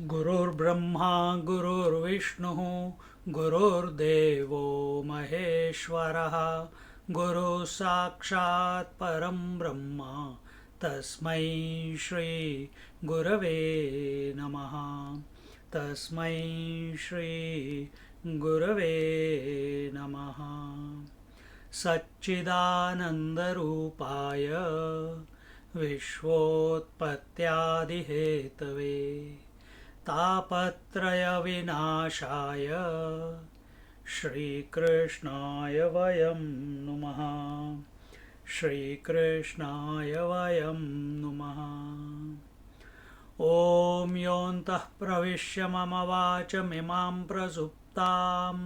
गुरुर्ब्रह्मा गुरुर्विष्णुः गुरुर्देवो महेश्वरः गुरुः साक्षात् परं ब्रह्म तस्मै श्री गुरवे नमः। तस्मै श्री गुरवे नमः। सच्चिदानन्दरूपाय विश्वोत्पत्त्यादिहेतवे तापत्रयविनाशाय श्रीकृष्णाय वयं नुमः। श्रीकृष्णाय वयं नुमः। ॐ योऽन्तः प्रविश्य मम वाचमिमां प्रसुप्तां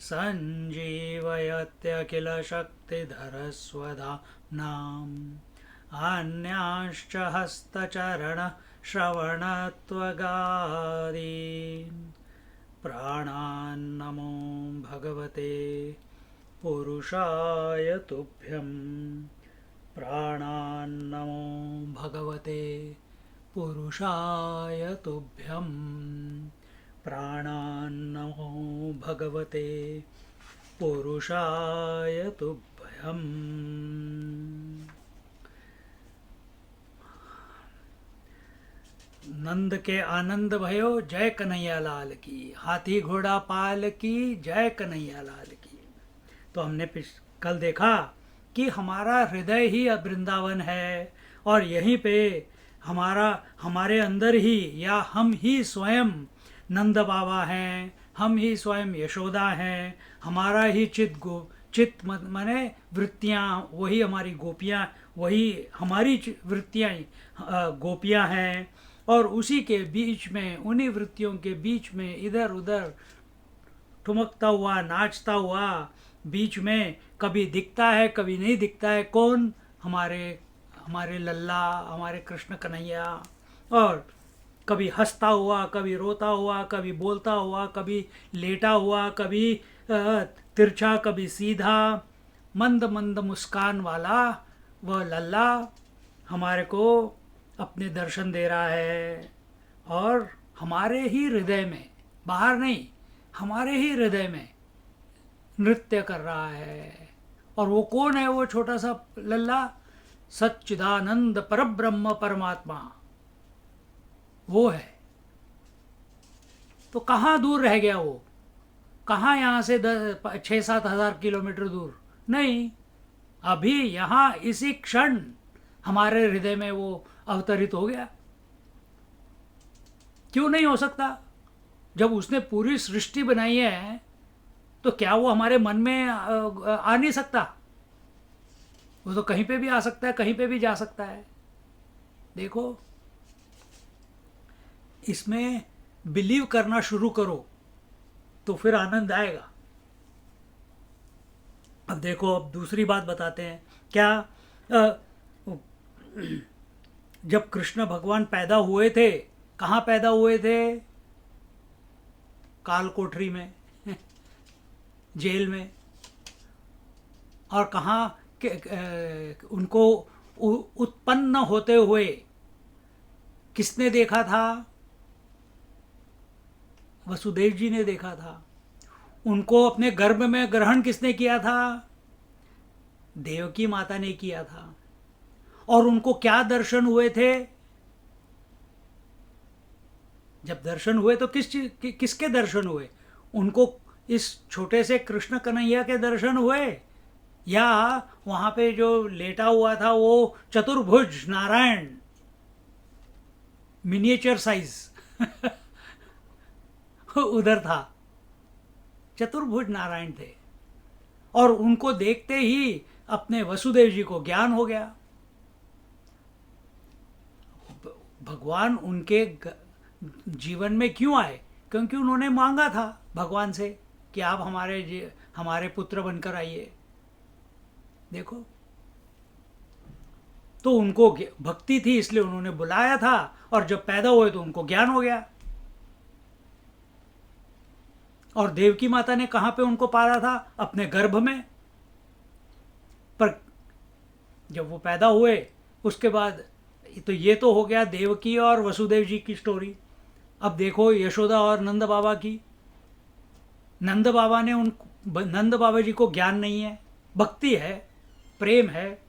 सञ्जीवयत्यखिलशक्तिधरस्वधाम्नाम् अन्यांश्च हस्तचरणश्रवणत्वगादीन् प्राणान्नमो भगवते पुरुषाय तुभ्यं। प्राणान्नमो भगवते पुरुषाय तुभ्यं। प्राणान्नमो भगवते पुरुषाय तुभ्यं। नंद के आनंद भयो जय कन्हैया लाल की, हाथी घोड़ा पाल की जय कन्हैया लाल की। तो हमने कल देखा कि हमारा हृदय ही अब वृंदावन है और यहीं पे हमारे अंदर ही या हम ही स्वयं नंद बाबा हैं, हम ही स्वयं यशोदा हैं। हमारा ही चित्त माने वृत्तियाँ वही हमारी गोपियाँ, वही हमारी वृत्तियाँ गोपियाँ हैं। और उसी के बीच में, उन्हीं वृत्तियों के बीच में इधर उधर ठुमकता हुआ, नाचता हुआ, बीच में कभी दिखता है कभी नहीं दिखता है कौन, हमारे लल्ला, हमारे कृष्ण कन्हैया। और कभी हंसता हुआ, कभी रोता हुआ, कभी बोलता हुआ, कभी लेटा हुआ, कभी तिरछा, कभी सीधा, मंद मंद मुस्कान वाला वह लल्ला हमारे को अपने दर्शन दे रहा है। और हमारे ही हृदय में, बाहर नहीं, हमारे ही हृदय में नृत्य कर रहा है। और वो कौन है वो छोटा सा लल्ला? सच्चिदानंद परब्रह्म परमात्मा वो है। तो कहाँ दूर रह गया वो? कहाँ यहाँ से 6-7 हजार किलोमीटर दूर? नहीं, अभी यहाँ इसी क्षण हमारे हृदय में वो अवतरित हो गया। क्यों नहीं हो सकता? जब उसने पूरी सृष्टि बनाई है तो क्या वो हमारे मन में आ नहीं सकता? वो तो कहीं पे भी आ सकता है, कहीं पे भी जा सकता है। देखो, इसमें बिलीव करना शुरू करो तो फिर आनंद आएगा। अब देखो, अब दूसरी बात बताते हैं। क्या जब कृष्ण भगवान पैदा हुए थे, कहाँ पैदा हुए थे? काल कोठरी में जेल में। और कहाँ उनको उत्पन्न होते हुए किसने देखा था? वसुदेव जी ने देखा था। उनको अपने गर्भ में ग्रहण किसने किया था? देवकी माता ने किया था। और उनको क्या दर्शन हुए थे? जब दर्शन हुए तो किसके दर्शन हुए? उनको इस छोटे से कृष्ण कन्हैया के दर्शन हुए, या वहां पे जो लेटा हुआ था वो चतुर्भुज नारायण, मिनिएचर साइज उधर था। चतुर्भुज नारायण थे। और उनको देखते ही अपने वसुदेव जी को ज्ञान हो गया। भगवान उनके जीवन में क्यों आए? क्योंकि उन्होंने मांगा था भगवान से कि आप हमारे पुत्र बनकर आइए। देखो, तो उनको भक्ति थी इसलिए उन्होंने बुलाया था, और जब पैदा हुए तो उनको ज्ञान हो गया। और देवकी माता ने कहाँ पे उनको पाला था? अपने गर्भ में। पर जब वो पैदा हुए उसके बाद, तो ये तो हो गया देवकी और वसुदेव जी की स्टोरी। अब देखो यशोदा और नंद बाबा की। नंद बाबा जी को ज्ञान नहीं है, भक्ति है, प्रेम है,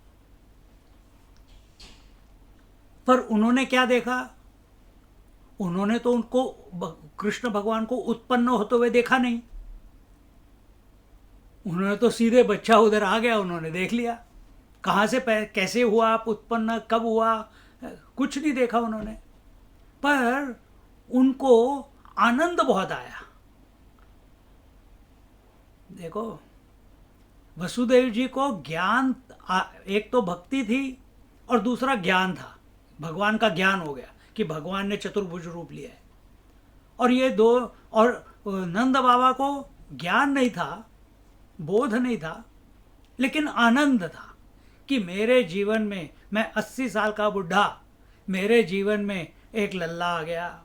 पर उन्होंने क्या देखा? उन्होंने तो उनको कृष्ण भगवान को उत्पन्न होते हुए देखा नहीं। उन्होंने तो सीधे बच्चा उधर आ गया, उन्होंने देख लिया। कहाँ से कैसे हुआ, आप उत्पन्न कब हुआ, कुछ नहीं देखा उन्होंने। पर उनको आनंद बहुत आया। देखो, वसुदेव जी को ज्ञान, एक तो भक्ति थी और दूसरा ज्ञान था। भगवान का ज्ञान हो गया कि भगवान ने चतुर्भुज रूप लिया है। और ये दो, और नंद बाबा को ज्ञान नहीं था, बोध नहीं था, लेकिन आनंद था कि मेरे जीवन में, मैं 80 साल का बुढ़ा, मेरे जीवन में एक लल्ला आ गया।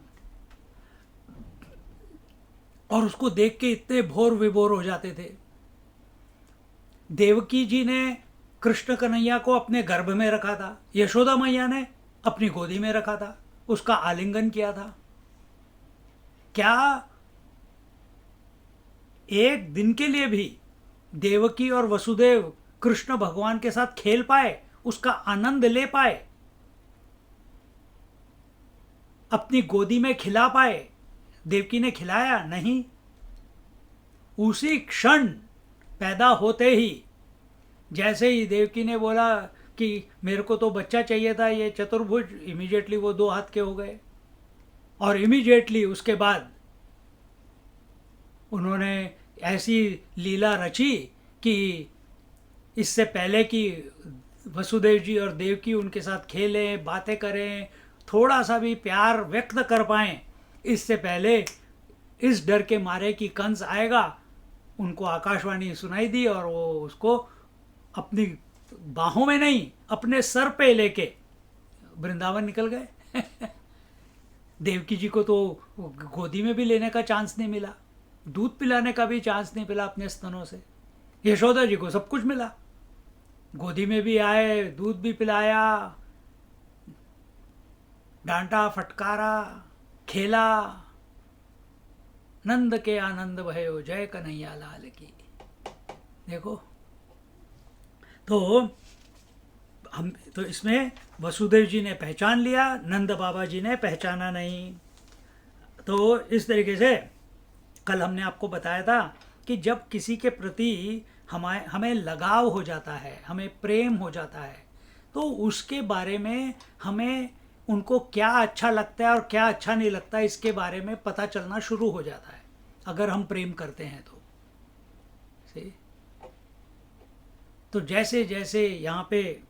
और उसको देख के इतने भोर विभोर हो जाते थे। देवकी जी ने कृष्ण कन्हैया को अपने गर्भ में रखा था, यशोदा मैया ने अपनी गोदी में रखा था, उसका आलिंगन किया था। क्या एक दिन के लिए भी देवकी और वसुदेव कृष्ण भगवान के साथ खेल पाए, उसका आनंद ले पाए, अपनी गोदी में खिला पाए? देवकी ने खिलाया नहीं। उसी क्षण पैदा होते ही, जैसे ही देवकी ने बोला कि मेरे को तो बच्चा चाहिए था, ये चतुर्भुज, इमीडिएटली वो 2 हाथ के हो गए। और इमीडिएटली उसके बाद उन्होंने ऐसी लीला रची कि इससे पहले कि वसुदेव जी और देवकी उनके साथ खेलें, बातें करें, थोड़ा सा भी प्यार व्यक्त कर पाएं, इससे पहले इस डर के मारे कि कंस आएगा, उनको आकाशवाणी सुनाई दी और वो उसको अपनी बाहों में नहीं, अपने सर पे लेके वृंदावन निकल गए। देवकी जी को तो गोदी में भी लेने का चांस नहीं मिला, दूध पिलाने का भी चांस नहीं मिला अपने स्तनों से। यशोदा जी को सब कुछ मिला, गोदी में भी आए, दूध भी पिलाया, डांटा, फटकारा, खेला। नंद के आनंद भयो, जय कन्हैया लाल की। देखो, तो इसमें वसुदेव जी ने पहचान लिया, नंद बाबा जी ने पहचाना नहीं। तो इस तरीके से कल हमने आपको बताया था कि जब किसी के प्रति हमें लगाव हो जाता है, हमें प्रेम हो जाता है, तो उसके बारे में हमें उनको क्या अच्छा लगता है और क्या अच्छा नहीं लगता है, इसके बारे में पता चलना शुरू हो जाता है, अगर हम प्रेम करते हैं तो। तो जैसे जैसे यहाँ पे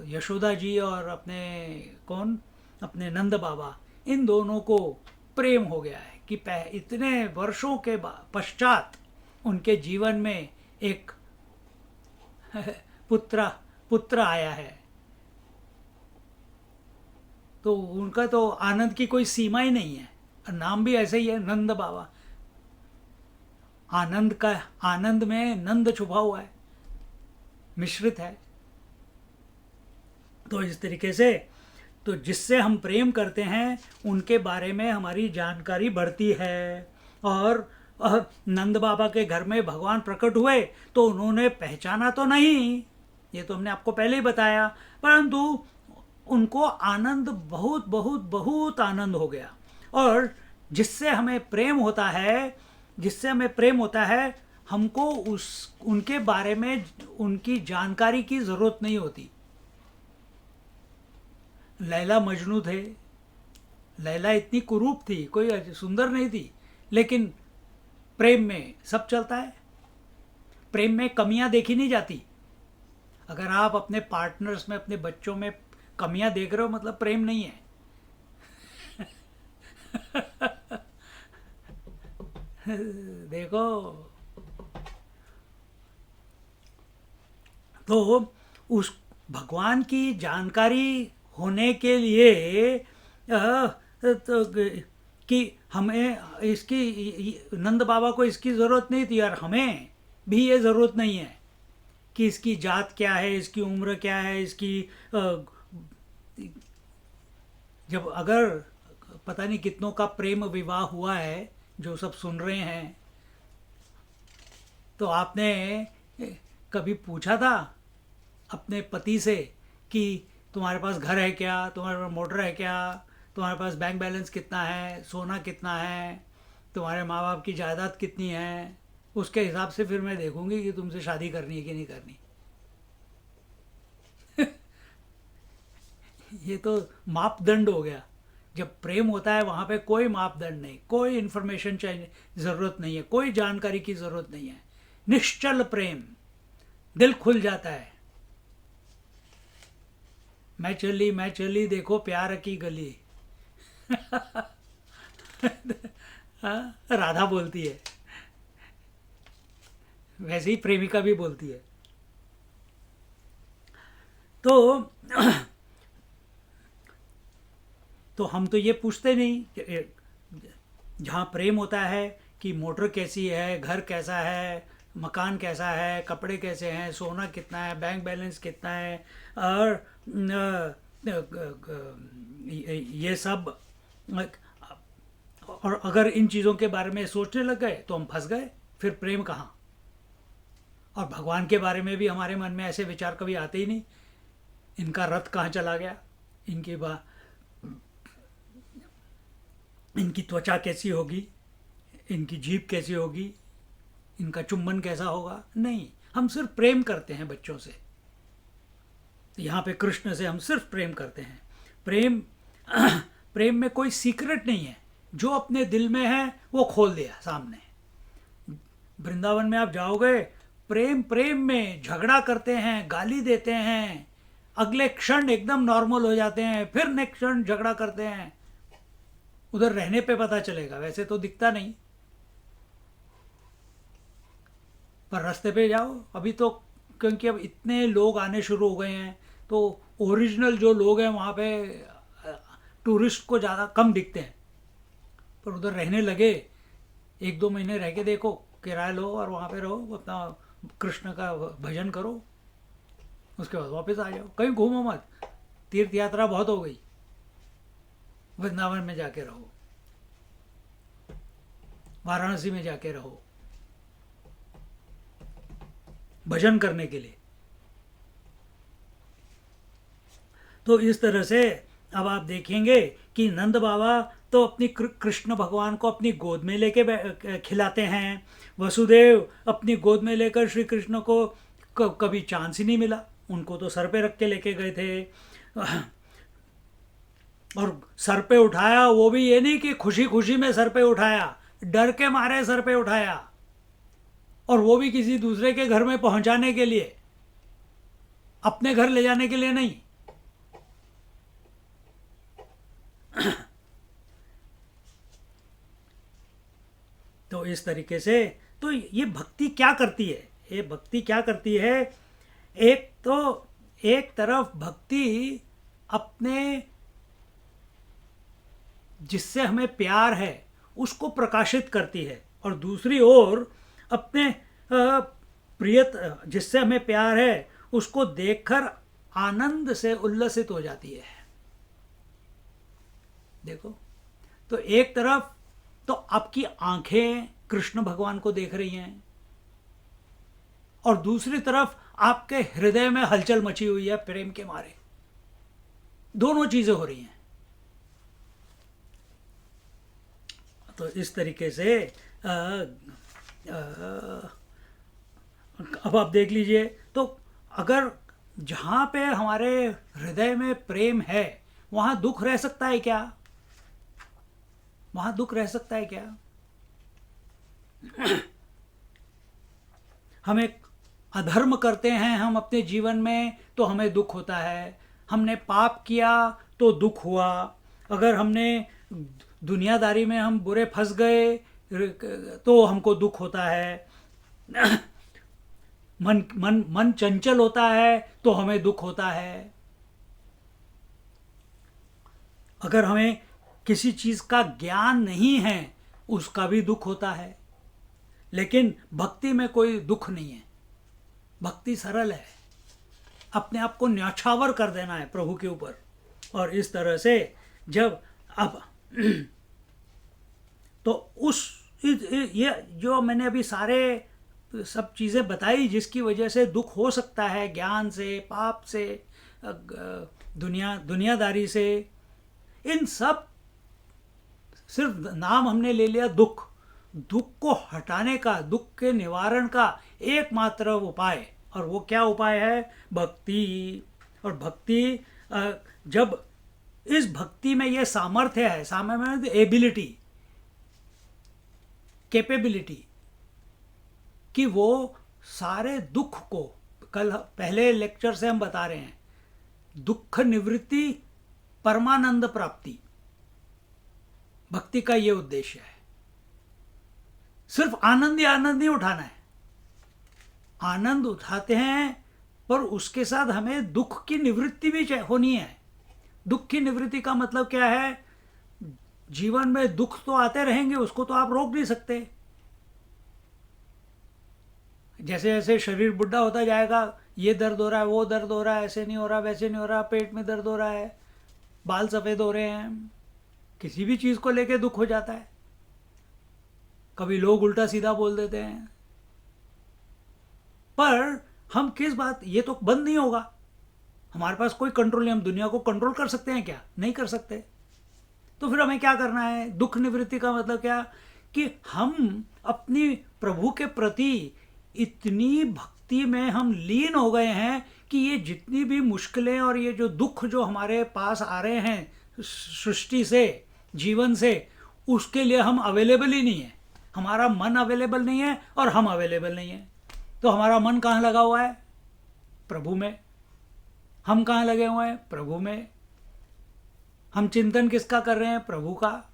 यशोदा जी और अपने नंद बाबा, इन दोनों को प्रेम हो गया है कि इतने वर्षों के पश्चात उनके जीवन में एक पुत्र आया है। तो उनका तो आनंद की कोई सीमा ही नहीं है, और नाम भी ऐसे ही है, नंद बाबा। आनंद में नंद छुपा हुआ है, मिश्रित है। तो इस तरीके से, तो जिससे हम प्रेम करते हैं उनके बारे में हमारी जानकारी बढ़ती है। और नंद बाबा के घर में भगवान प्रकट हुए तो उन्होंने पहचाना तो नहीं, ये तो हमने आपको पहले ही बताया, परंतु उनको आनंद, बहुत बहुत बहुत आनंद हो गया। और जिससे हमें प्रेम होता है, हमको उनके बारे में उनकी जानकारी की ज़रूरत नहीं होती। लैला मजनू थे, लैला इतनी कुरूप थी, कोई सुंदर नहीं थी, लेकिन प्रेम में सब चलता है। प्रेम में कमियां देखी नहीं जाती। अगर आप अपने पार्टनर्स में, अपने बच्चों में कमियां देख रहे हो, मतलब प्रेम नहीं है। देखो, तो उस भगवान की जानकारी होने के लिए तो कि हमें नंद बाबा को इसकी ज़रूरत नहीं थी, और हमें भी ये ज़रूरत नहीं है कि इसकी जात क्या है, इसकी उम्र क्या है, इसकी जब अगर पता नहीं कितनों का प्रेम विवाह हुआ है जो सब सुन रहे हैं, तो आपने कभी पूछा था अपने पति से कि तुम्हारे पास घर है क्या, तुम्हारे पास मोटर है क्या, तुम्हारे पास बैंक बैलेंस कितना है, सोना कितना है, तुम्हारे माँ बाप की जायदाद कितनी है? उसके हिसाब से फिर मैं देखूंगी कि तुमसे शादी करनी है कि नहीं करनी। ये तो मापदंड हो गया। जब प्रेम होता है वहाँ पे कोई मापदंड नहीं, कोई इन्फॉर्मेशन चाहिए ज़रूरत नहीं है, कोई जानकारी की ज़रूरत नहीं है। निश्चल प्रेम, दिल खुल जाता है। मैं चली देखो प्यार की गली। हाँ, राधा बोलती है, वैसे ही प्रेमिका भी बोलती है। तो तो हम तो ये पूछते नहीं जहाँ प्रेम होता है कि मोटर कैसी है, घर कैसा है, मकान कैसा है, कपड़े कैसे हैं, सोना कितना है, बैंक बैलेंस कितना है, और ये सब। और अगर इन चीज़ों के बारे में सोचने लग गए तो हम फंस गए, फिर प्रेम कहाँ। और भगवान के बारे में भी हमारे मन में ऐसे विचार कभी आते ही नहीं। इनका रथ कहाँ चला गया, इनकी त्वचा कैसी होगी, इनकी जीभ कैसी होगी, इनका चुंबन कैसा होगा, नहीं। हम सिर्फ प्रेम करते हैं बच्चों से। यहाँ पे कृष्ण से हम सिर्फ प्रेम करते हैं। प्रेम में कोई सीक्रेट नहीं है, जो अपने दिल में है वो खोल दिया सामने। वृंदावन में आप जाओगे, प्रेम में झगड़ा करते हैं, गाली देते हैं, अगले क्षण एकदम नॉर्मल हो जाते हैं, फिर नेक्स्ट क्षण झगड़ा करते हैं। उधर रहने पे पता चलेगा, वैसे तो दिखता नहीं, पर रास्ते पे जाओ अभी तो, क्योंकि अब इतने लोग आने शुरू हो गए हैं, तो ओरिजिनल जो लोग हैं वहाँ पे टूरिस्ट को ज़्यादा कम दिखते हैं। पर उधर रहने लगे, 1-2 महीने रह के देखो, किराया लो और वहाँ पे रहो, अपना कृष्ण का भजन करो, उसके बाद वापस आ जाओ। कहीं घूमो मत, तीर्थ यात्रा बहुत हो गई, वृंदावन में जाके रहो, वाराणसी में जाके रहो भजन करने के लिए। तो इस तरह से अब आप देखेंगे कि नंद बाबा तो अपनी कृष्ण भगवान को अपनी गोद में लेके खिलाते हैं। वसुदेव अपनी गोद में लेकर श्री कृष्ण को कभी चांस ही नहीं मिला, उनको तो सर पे रख के लेके गए थे। और सर पे उठाया, वो भी ये नहीं कि खुशी खुशी में सर पे उठाया, डर के मारे सर पे उठाया, और वो भी किसी दूसरे के घर में पहुंचाने के लिए, अपने घर ले जाने के लिए नहीं। तो इस तरीके से तो ये भक्ति क्या करती है, ये भक्ति क्या करती है, एक तरफ भक्ति अपने जिससे हमें प्यार है उसको प्रकाशित करती है, और दूसरी ओर अपने प्रिय जिससे हमें प्यार है उसको देखकर आनंद से उल्लसित हो जाती है। देखो, तो एक तरफ तो आपकी आंखें कृष्ण भगवान को देख रही हैं, और दूसरी तरफ आपके हृदय में हलचल मची हुई है प्रेम के मारे। दोनों चीजें हो रही हैं। तो इस तरीके से अब आप देख लीजिए, तो अगर जहां पे हमारे हृदय में प्रेम है वहां दुख रह सकता है क्या? वहां दुख रह सकता है क्या? हम एक अधर्म करते हैं हम अपने जीवन में तो हमें दुख होता है, हमने पाप किया तो दुख हुआ, अगर हमने दुनियादारी में हम बुरे फंस गए तो हमको दुख होता है, मन मन मन चंचल होता है तो हमें दुख होता है, अगर हमें किसी चीज का ज्ञान नहीं है उसका भी दुख होता है। लेकिन भक्ति में कोई दुख नहीं है, भक्ति सरल है, अपने आप को न्यौछावर कर देना है प्रभु के ऊपर। और इस तरह से जब अब तो ये जो मैंने अभी सारे सब चीज़ें बताई जिसकी वजह से दुख हो सकता है, ज्ञान से, पाप से, दुनियादारी से, इन सब सिर्फ नाम हमने ले लिया दुख। दुख को हटाने का, दुख के निवारण का एकमात्र उपाय, और वो क्या उपाय है? भक्ति। और भक्ति, जब इस भक्ति में ये सामर्थ्य है, सामर्थ्य में एबिलिटी, कैपेबिलिटी, कि वो सारे दुख को, कल पहले लेक्चर से हम बता रहे हैं, दुख निवृत्ति, परमानंद प्राप्ति, भक्ति का ये उद्देश्य है। सिर्फ आनंद ही आनंद नहीं उठाना है, आनंद उठाते हैं पर उसके साथ हमें दुख की निवृत्ति भी होनी है। दुख की निवृत्ति का मतलब क्या है? जीवन में दुख तो आते रहेंगे, उसको तो आप रोक नहीं सकते। जैसे जैसे शरीर बुढ़ा होता जाएगा, ये दर्द हो रहा है, वो दर्द हो रहा है, ऐसे नहीं हो रहा, वैसे नहीं हो रहा, पेट में दर्द हो रहा है, बाल सफ़ेद हो रहे हैं, किसी भी चीज़ को लेके दुख हो जाता है। कभी लोग उल्टा सीधा बोल देते हैं, पर हम किस बात, ये तो बंद नहीं होगा, हमारे पास कोई कंट्रोल नहीं। हम दुनिया को कंट्रोल कर सकते हैं क्या? नहीं कर सकते। तो फिर हमें क्या करना है? दुख निवृत्ति का मतलब क्या? कि हम अपनी प्रभु के प्रति इतनी भक्ति में हम लीन हो गए हैं कि ये जितनी भी मुश्किलें और ये जो दुख जो हमारे पास आ रहे हैं सृष्टि से, जीवन से, उसके लिए हम अवेलेबल ही नहीं है। हमारा मन अवेलेबल नहीं है और हम अवेलेबल नहीं है। तो हमारा मन कहाँ लगा हुआ है? प्रभु में। हम कहाँ लगे हुए हैं? प्रभु में। हम चिंतन किसका कर रहे हैं? प्रभु का।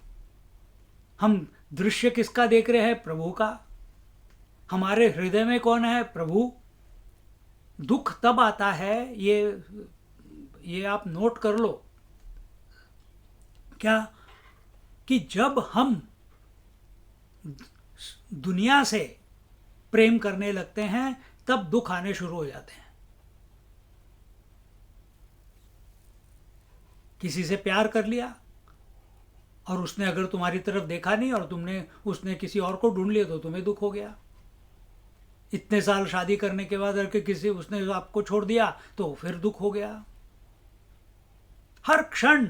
हम दृश्य किसका देख रहे हैं? प्रभु का। हमारे हृदय में कौन है? प्रभु। दुख तब आता है, ये आप नोट कर लो, क्या कि जब हम दुनिया से प्रेम करने लगते हैं तब दुख आने शुरू हो जाते हैं। किसी से प्यार कर लिया और उसने अगर तुम्हारी तरफ देखा नहीं और उसने किसी और को ढूंढ लिया तो तुम्हें दुख हो गया। इतने साल शादी करने के बाद अगर उसने आपको छोड़ दिया तो फिर दुख हो गया। हर क्षण,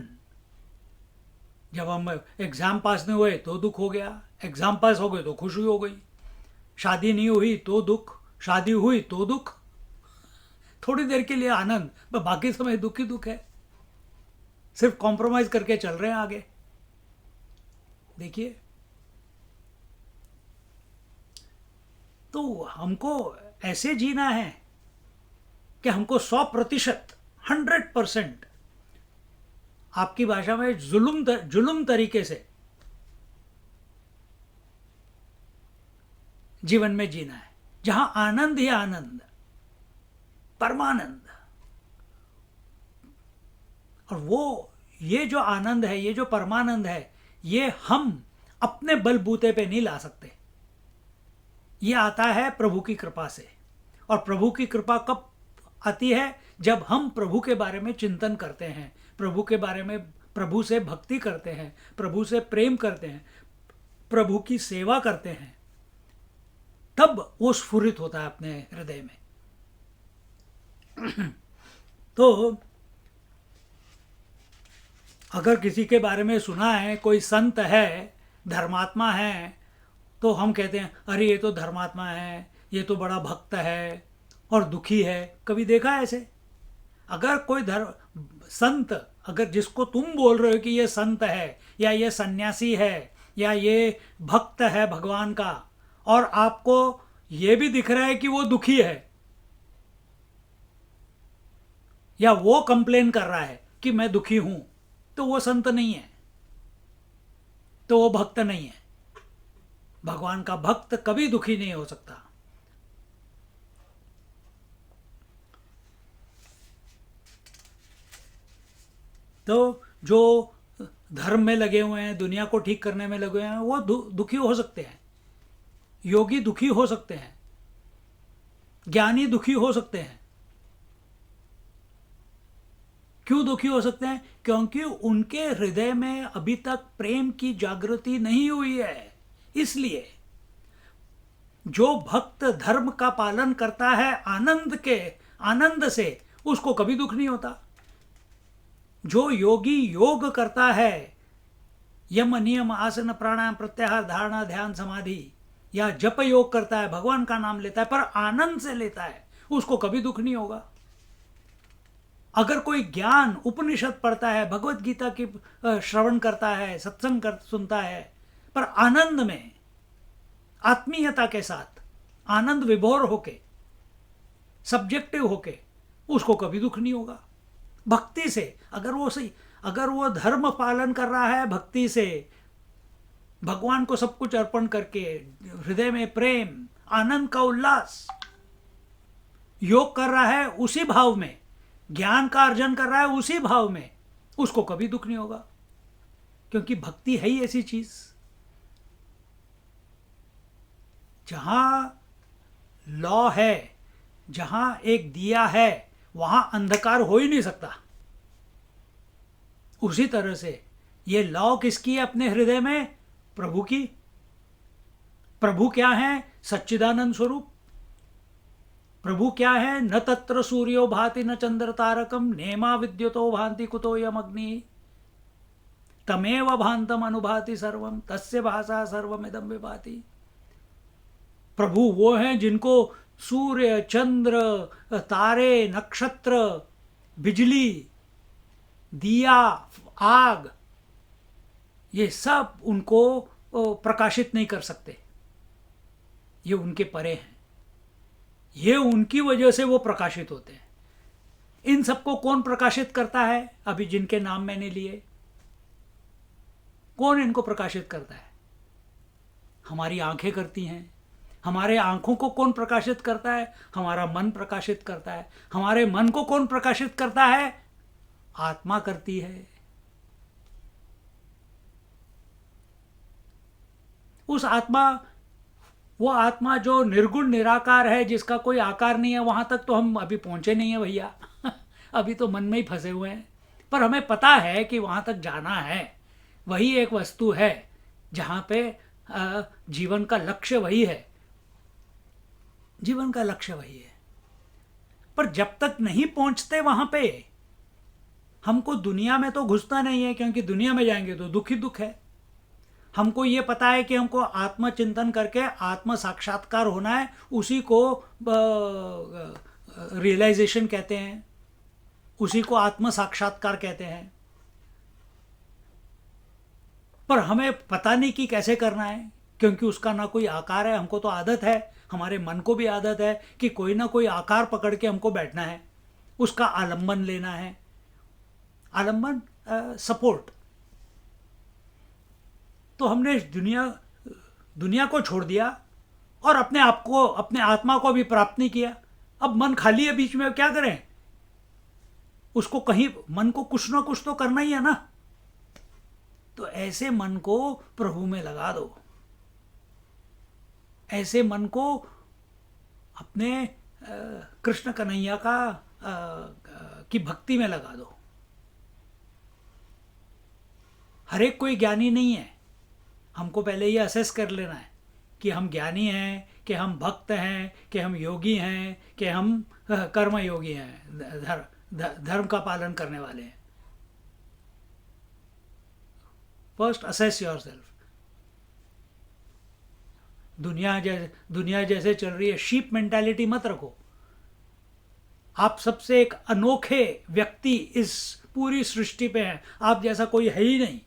जब हम एग्जाम पास नहीं हुए तो दुख हो गया, एग्जाम पास हो गए तो खुशी हो गई, शादी नहीं हुई तो दुख, शादी हुई तो दुख, थोड़ी देर के लिए आनंद, पर बाकी समय दुख ही दुख है। सिर्फ कॉम्प्रोमाइज करके चल रहे हैं आगे। देखिए, तो हमको ऐसे जीना है कि हमको 100%, 100%, आपकी भाषा में जुल्म तरीके से जीवन में जीना है, जहां आनंद ही आनंद, परमानंद। और वो ये जो आनंद है, ये जो परमानंद है, ये हम अपने बलबूते पे नहीं ला सकते। ये आता है प्रभु की कृपा से। और प्रभु की कृपा कब आती है? जब हम प्रभु के बारे में चिंतन करते हैं, प्रभु के बारे में, प्रभु से भक्ति करते हैं, प्रभु से प्रेम करते हैं, प्रभु की सेवा करते हैं, तब वो स्फुरित होता है अपने हृदय में। तो अगर किसी के बारे में सुना है, कोई संत है, धर्मात्मा है, तो हम कहते हैं अरे ये तो धर्मात्मा है, ये तो बड़ा भक्त है और दुखी है। कभी देखा है ऐसे? अगर कोई संत, अगर जिसको तुम बोल रहे हो कि ये संत है या ये सन्यासी है या ये भक्त है भगवान का, और आपको ये भी दिख रहा है कि वो दुखी है या वो कंप्लेन कर रहा है कि मैं दुखी हूं, तो वो संत नहीं है। तो वो भक्त नहीं है। भगवान का भक्त कभी दुखी नहीं हो सकता। तो जो धर्म में लगे हुए हैं, दुनिया को ठीक करने में लगे हुए हैं, वो दुखी हो सकते हैं। योगी दुखी हो सकते हैं, ज्ञानी दुखी हो सकते हैं। क्यों दुखी हो सकते हैं? क्योंकि उनके हृदय में अभी तक प्रेम की जागृति नहीं हुई है। इसलिए जो भक्त धर्म का पालन करता है आनंद से, उसको कभी दुख नहीं होता। जो योगी योग करता है, यम नियम आसन प्राणायाम प्रत्याहार धारणा ध्यान समाधि या जप योग करता है, भगवान का नाम लेता है पर आनंद से लेता है, उसको कभी दुख नहीं होगा। अगर कोई ज्ञान उपनिषद पढ़ता है, भगवत गीता की श्रवण करता है, सत्संग सुनता है, पर आनंद में, आत्मीयता के साथ, आनंद विभोर होके, सब्जेक्टिव होके, उसको कभी दुख नहीं होगा। भक्ति से अगर वो धर्म पालन कर रहा है, भक्ति से, भगवान को सब कुछ अर्पण करके, हृदय में प्रेम, आनंद का उल्लास, योग कर रहा है उसी भाव में, ज्ञान का अर्जन कर रहा है उसी भाव में, उसको कभी दुख नहीं होगा। क्योंकि भक्ति है ही ऐसी चीज जहां लौ है, जहां एक दिया है, वहां अंधकार हो ही नहीं सकता। उसी तरह से ये लौ किसकी है अपने हृदय में? प्रभु की। प्रभु क्या है? सच्चिदानंद स्वरूप। प्रभु क्या है? न तत्र सूर्यो भाति न चंद्र तारकम नेमा विद्युतो भांति कुतो यम अग्नि तमेव भांतम अनुभाति सर्वम तस्य भाषा सर्वमिदं विभाति। प्रभु वो हैं जिनको सूर्य, चंद्र, तारे, नक्षत्र, बिजली, दिया, आग, ये सब उनको प्रकाशित नहीं कर सकते। ये उनके परे हैं, ये उनकी वजह से वो प्रकाशित होते हैं। इन सबको कौन प्रकाशित करता है? अभी जिनके नाम मैंने लिए, कौन इनको प्रकाशित करता है? हमारी आंखें करती हैं। हमारे आंखों को कौन प्रकाशित करता है? हमारा मन प्रकाशित करता है। हमारे मन को कौन प्रकाशित करता है? आत्मा करती है। उस आत्मा, वो आत्मा जो निर्गुण निराकार है, जिसका कोई आकार नहीं है, वहां तक तो हम अभी पहुंचे नहीं है भैया। अभी तो मन में ही फंसे हुए हैं। पर हमें पता है कि वहां तक जाना है। वही एक वस्तु है जहां पे जीवन का लक्ष्य वही है। जीवन का लक्ष्य वही है। पर जब तक नहीं पहुंचते वहां पे, हमको दुनिया में तो घुसना नहीं है, क्योंकि दुनिया में जाएंगे तो दुख ही दुख है। हमको ये पता है कि हमको आत्मचिंतन करके आत्म साक्षात्कार होना है, उसी को रियलाइजेशन कहते हैं, उसी को आत्म साक्षात्कार कहते हैं। पर हमें पता नहीं कि कैसे करना है, क्योंकि उसका ना कोई आकार है। हमको तो आदत है, हमारे मन को भी आदत है कि कोई ना कोई आकार पकड़ के हमको बैठना है, उसका आलंबन लेना है। आलंबन, सपोर्ट। तो हमने दुनिया को छोड़ दिया और अपने आप को, अपने आत्मा को भी प्राप्त नहीं किया। अब मन खाली है बीच में, क्या करें? उसको कहीं, मन को कुछ ना कुछ तो करना ही है ना। तो ऐसे मन को प्रभु में लगा दो। ऐसे मन को अपने कृष्ण कन्हैया की भक्ति में लगा दो। हर एक कोई ज्ञानी नहीं है। हमको पहले ये असेस कर लेना है कि हम ज्ञानी हैं, कि हम भक्त हैं, कि हम योगी हैं, कि हम कर्म योगी हैं, धर्म का पालन करने वाले हैं। First assess yourself. दुनिया जैसे चल रही है, शीप मेंटालिटी मत रखो। आप सबसे एक अनोखे व्यक्ति इस पूरी सृष्टि पे हैं। आप जैसा कोई है ही नहीं।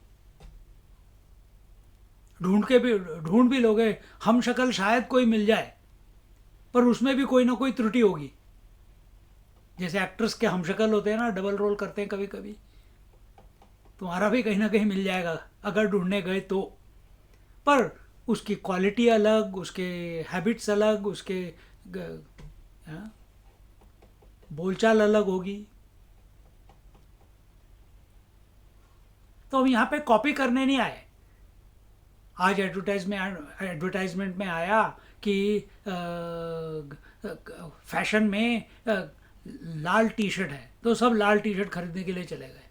ढूंढ भी लोगे, हम शक्ल शायद कोई मिल जाए, पर उसमें भी कोई ना कोई त्रुटि होगी। जैसे एक्ट्रेस के हम शक्ल होते हैं ना, डबल रोल करते हैं कभी कभी, तुम्हारा भी कहीं ना कहीं मिल जाएगा अगर ढूंढने गए तो। पर उसकी क्वालिटी अलग, उसके हैबिट्स अलग, उसके हाँ, बोलचाल अलग होगी। तो हम यहाँ पे कॉपी करने नहीं आए। आज एडवर्टाइजमेंट में आया कि फैशन में लाल टी शर्ट है, तो सब लाल टी शर्ट खरीदने के लिए चले गए।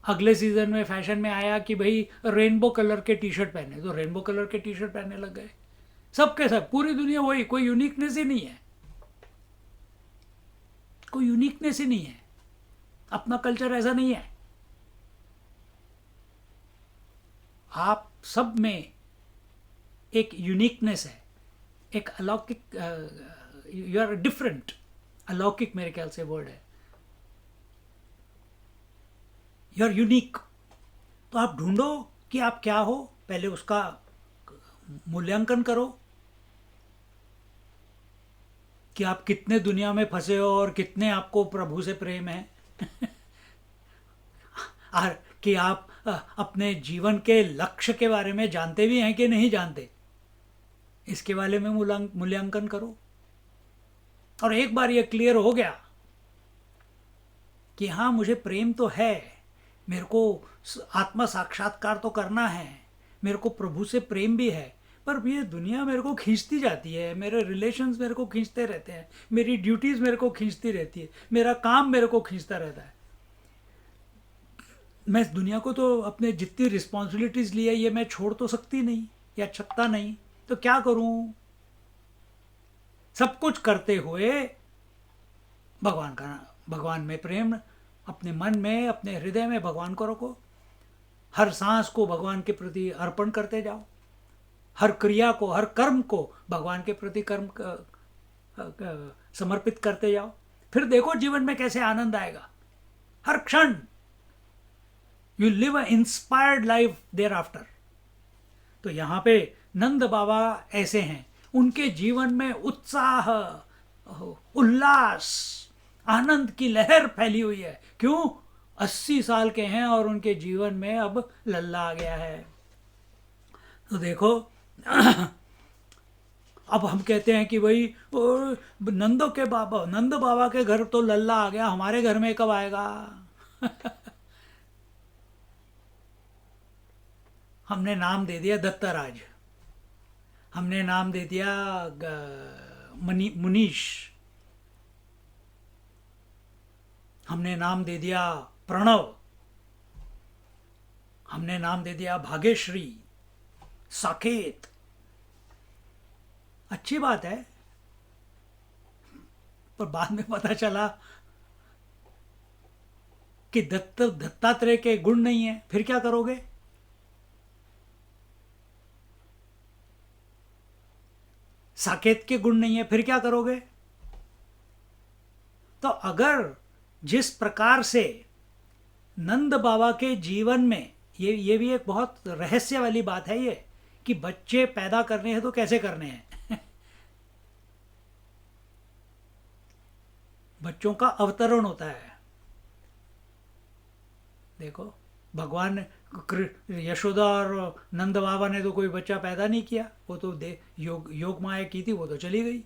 अगले सीजन में फैशन में आया कि भाई रेनबो कलर के टी शर्ट पहने, तो रेनबो कलर के टी शर्ट पहनने लग गए। सबके सब, पूरी दुनिया वही, कोई यूनिकनेस ही नहीं है, कोई यूनिकनेस ही नहीं है, अपना कल्चर ऐसा नहीं है। आप सब में एक यूनिकनेस है, एक अलौकिक, यू आर डिफरेंट। अलौकिक मेरे ख्याल से वर्ड है, यू आर यूनिक। तो आप ढूंढो कि आप क्या हो, पहले उसका मूल्यांकन करो कि आप कितने दुनिया में फंसे हो और कितने आपको प्रभु से प्रेम है। और कि आप अपने जीवन के लक्ष्य के बारे में जानते भी हैं कि नहीं जानते, इसके बारे में मूल्यांकन करो। और एक बार ये क्लियर हो गया कि हाँ मुझे प्रेम तो है, मेरे को आत्मा साक्षात्कार तो करना है, मेरे को प्रभु से प्रेम भी है, पर ये दुनिया मेरे को खींचती जाती है, मेरे रिलेशंस मेरे को खींचते रहते हैं, मेरी ड्यूटीज़ मेरे को खींचती रहती है, मेरा काम मेरे को खींचता रहता है। मैं इस दुनिया को तो अपने जितनी रिस्पॉन्सिबिलिटीज़ ली है ये मैं छोड़ तो सकती नहीं या सकता नहीं, तो क्या करूं? सब कुछ करते हुए भगवान में प्रेम, अपने मन में, अपने हृदय में भगवान को रखो। हर सांस को भगवान के प्रति अर्पण करते जाओ, हर क्रिया को, हर कर्म को भगवान के प्रति समर्पित करते जाओ। फिर देखो जीवन में कैसे आनंद आएगा। हर क्षण you live a inspired life thereafter. तो यहाँ पे नंद बाबा ऐसे हैं, उनके जीवन में उत्साह, उल्लास, आनंद की लहर फैली हुई है। क्यों? 80 साल के हैं और उनके जीवन में अब लल्ला आ गया है। तो देखो अब हम कहते हैं कि भाई नंद बाबा के घर तो लल्ला आ गया, हमारे घर में कब आएगा? हमने नाम दे दिया दत्तराज, हमने नाम दे दिया मुनीश, हमने नाम दे दिया प्रणव, हमने नाम दे दिया भाग्यश्री, साकेत। अच्छी बात है, पर बाद में पता चला कि दत्तात्रेय के गुण नहीं है, फिर क्या करोगे? साकेत के गुण नहीं है, फिर क्या करोगे? तो अगर जिस प्रकार से नंद बाबा के जीवन में, ये भी एक बहुत रहस्य वाली बात है ये, कि बच्चे पैदा करने हैं तो कैसे करने हैं। बच्चों का अवतरण होता है। देखो भगवान यशोदा और नंद बाबा ने तो कोई बच्चा पैदा नहीं किया, वो तो योग माया की थी, वो तो चली गई।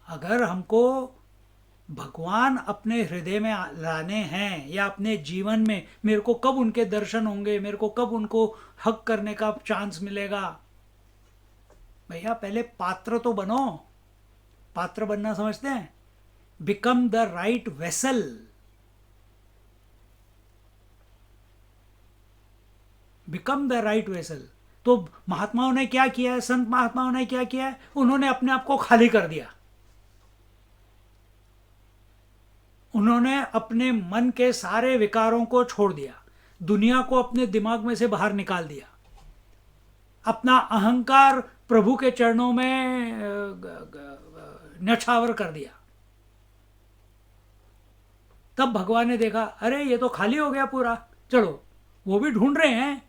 अगर हमको भगवान अपने हृदय में लाने हैं या अपने जीवन में, मेरे को कब उनके दर्शन होंगे, मेरे को कब उनको हक करने का चांस मिलेगा? भैया पहले पात्र तो बनो। पात्र बनना समझते हैं? Become the right vessel. Become the right vessel. तो महात्माओं ने क्या किया है, संत महात्माओं ने क्या किया है? उन्होंने अपने आप को खाली कर दिया। उन्होंने अपने मन के सारे विकारों को छोड़ दिया, दुनिया को अपने दिमाग में से बाहर निकाल दिया, अपना अहंकार प्रभु के चरणों में न्यौछावर कर दिया। तब भगवान ने देखा, अरे ये तो खाली हो गया पूरा, चलो वो भी ढूंढ रहे हैं,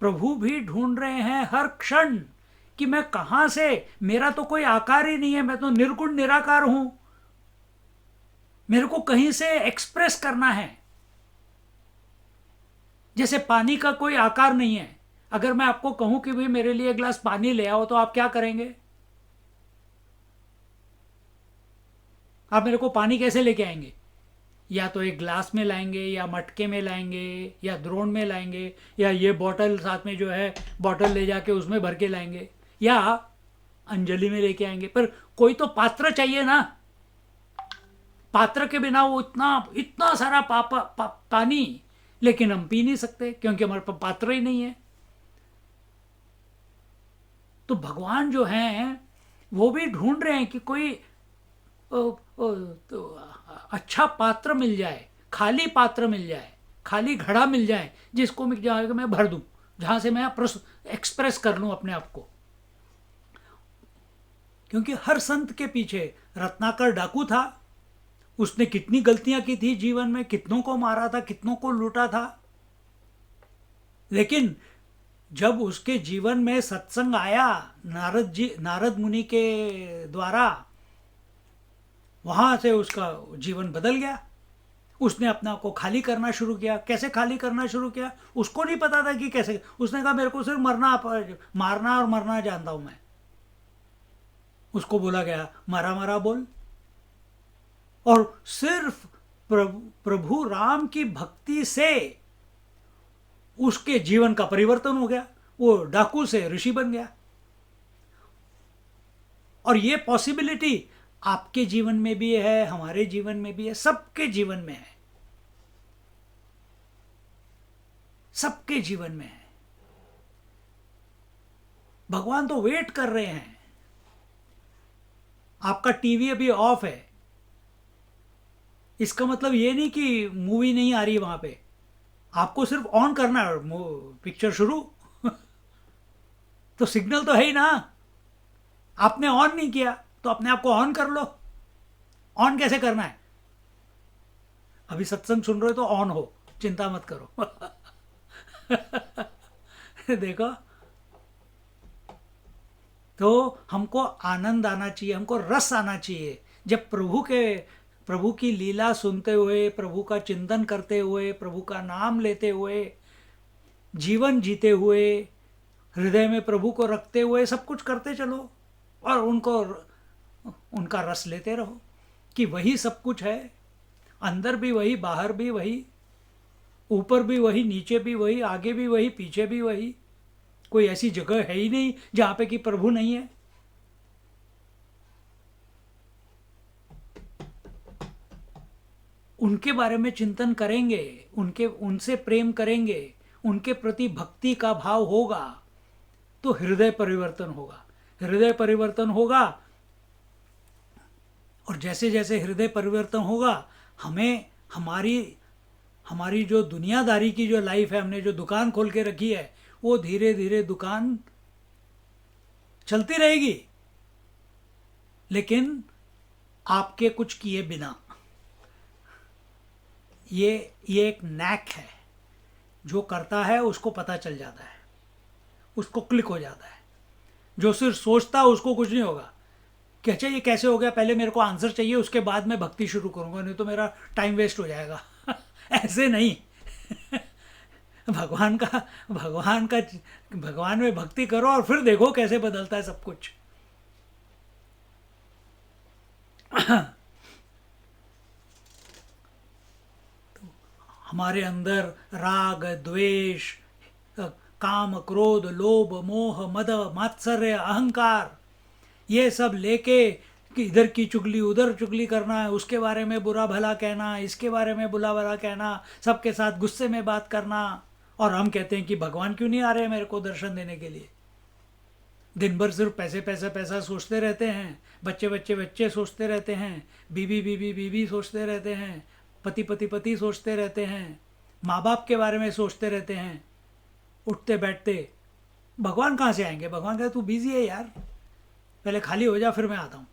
प्रभु भी ढूंढ रहे हैं हर क्षण कि मैं कहां से, मेरा तो कोई आकार ही नहीं है, मैं तो निर्गुण निराकार हूं, मेरे को कहीं से एक्सप्रेस करना है। जैसे पानी का कोई आकार नहीं है। अगर मैं आपको कहूं कि भाई मेरे लिए एक गिलास पानी ले आओ, तो आप क्या करेंगे? आप मेरे को पानी कैसे लेके आएंगे? या तो एक ग्लास में लाएंगे, या मटके में लाएंगे, या द्रोण में लाएंगे, या ये बॉटल साथ में जो है बॉटल ले जाके उसमें भर के लाएंगे, या अंजलि में लेके आएंगे। पर कोई तो पात्र चाहिए ना। पात्र के बिना वो इतना इतना सारा पानी, लेकिन हम पी नहीं सकते क्योंकि हमारे पास पात्र ही नहीं है। तो भगवान जो हैं वो भी ढूंढ रहे हैं कि कोई तो अच्छा पात्र मिल जाए, खाली पात्र मिल जाए, खाली घड़ा मिल जाए, जिसको मैं भर दूं, जहां से मैं एक्सप्रेस कर लूं अपने आप को। क्योंकि हर संत के पीछे रत्नाकर डाकू था। उसने कितनी गलतियां की थी जीवन में, कितनों को मारा था, कितनों को लूटा था, लेकिन जब उसके जीवन में सत्संग आया नारद मुनि के द्वारा, वहां से उसका जीवन बदल गया। उसने अपना को खाली करना शुरू किया। कैसे खाली करना शुरू किया? उसको नहीं पता था कि कैसे। उसने कहा मेरे को सिर्फ मारना और मरना जानता हूं मैं। उसको बोला गया मरा मरा बोल। और सिर्फ प्रभु राम की भक्ति से उसके जीवन का परिवर्तन हो गया। वो डाकू से ऋषि बन गया। और ये पॉसिबिलिटी आपके जीवन में भी है, हमारे जीवन में भी है, सबके जीवन में है, सबके जीवन में है। भगवान तो वेट कर रहे हैं। आपका टीवी अभी ऑफ है, इसका मतलब ये नहीं कि मूवी नहीं आ रही वहां पे। आपको सिर्फ ऑन करना है, पिक्चर शुरू। तो सिग्नल तो है ही ना। आपने ऑन नहीं किया तो अपने आप को ऑन कर लो। ऑन कैसे करना है? अभी सत्संग सुन रहे हो तो ऑन हो, चिंता मत करो। देखो, तो हमको आनंद आना चाहिए, हमको रस आना चाहिए। जब प्रभु की लीला सुनते हुए, प्रभु का चिंतन करते हुए, प्रभु का नाम लेते हुए, जीवन जीते हुए, हृदय में प्रभु को रखते हुए सब कुछ करते चलो, और उनका रस लेते रहो कि वही सब कुछ है। अंदर भी वही, बाहर भी वही, ऊपर भी वही, नीचे भी वही, आगे भी वही, पीछे भी वही। कोई ऐसी जगह है ही नहीं जहां पे कि प्रभु नहीं है। उनके बारे में चिंतन करेंगे, उनसे प्रेम करेंगे, उनके प्रति भक्ति का भाव होगा, तो हृदय परिवर्तन होगा। हृदय परिवर्तन होगा, और जैसे जैसे हृदय परिवर्तन होगा, हमें हमारी जो दुनियादारी की जो लाइफ है, हमने जो दुकान खोल के रखी है, वो धीरे धीरे दुकान चलती रहेगी, लेकिन आपके कुछ किए बिना। ये एक नैक है। जो करता है उसको पता चल जाता है, उसको क्लिक हो जाता है। जो सिर्फ सोचता है उसको कुछ नहीं होगा कि अच्छा ये कैसे हो गया, पहले मेरे को आंसर चाहिए, उसके बाद मैं भक्ति शुरू करूंगा, नहीं तो मेरा टाइम वेस्ट हो जाएगा। ऐसे नहीं। भगवान में भक्ति करो और फिर देखो कैसे बदलता है सब कुछ। तो हमारे अंदर राग, द्वेष, काम, क्रोध, लोभ, मोह, मद, मात्सर्य, अहंकार, ये सब लेके कि इधर की चुगली उधर चुगली करना है, उसके बारे में बुरा भला कहना, इसके बारे में बुरा भला कहना, सबके साथ गुस्से में बात करना। और हम कहते हैं कि भगवान क्यों नहीं आ रहे मेरे को दर्शन देने के लिए। दिन भर सिर्फ पैसे पैसा पैसा सोचते रहते हैं, बच्चे बच्चे बच्चे सोचते रहते हैं, बीवी बीवी बीवी सोचते रहते हैं, पति पति पति सोचते रहते हैं, माँ बाप के बारे में सोचते रहते हैं, उठते बैठते। भगवान कहाँ से आएंगे? भगवान कहते तू बिजी है यार, पहले खाली हो जा फिर मैं आता हूँ।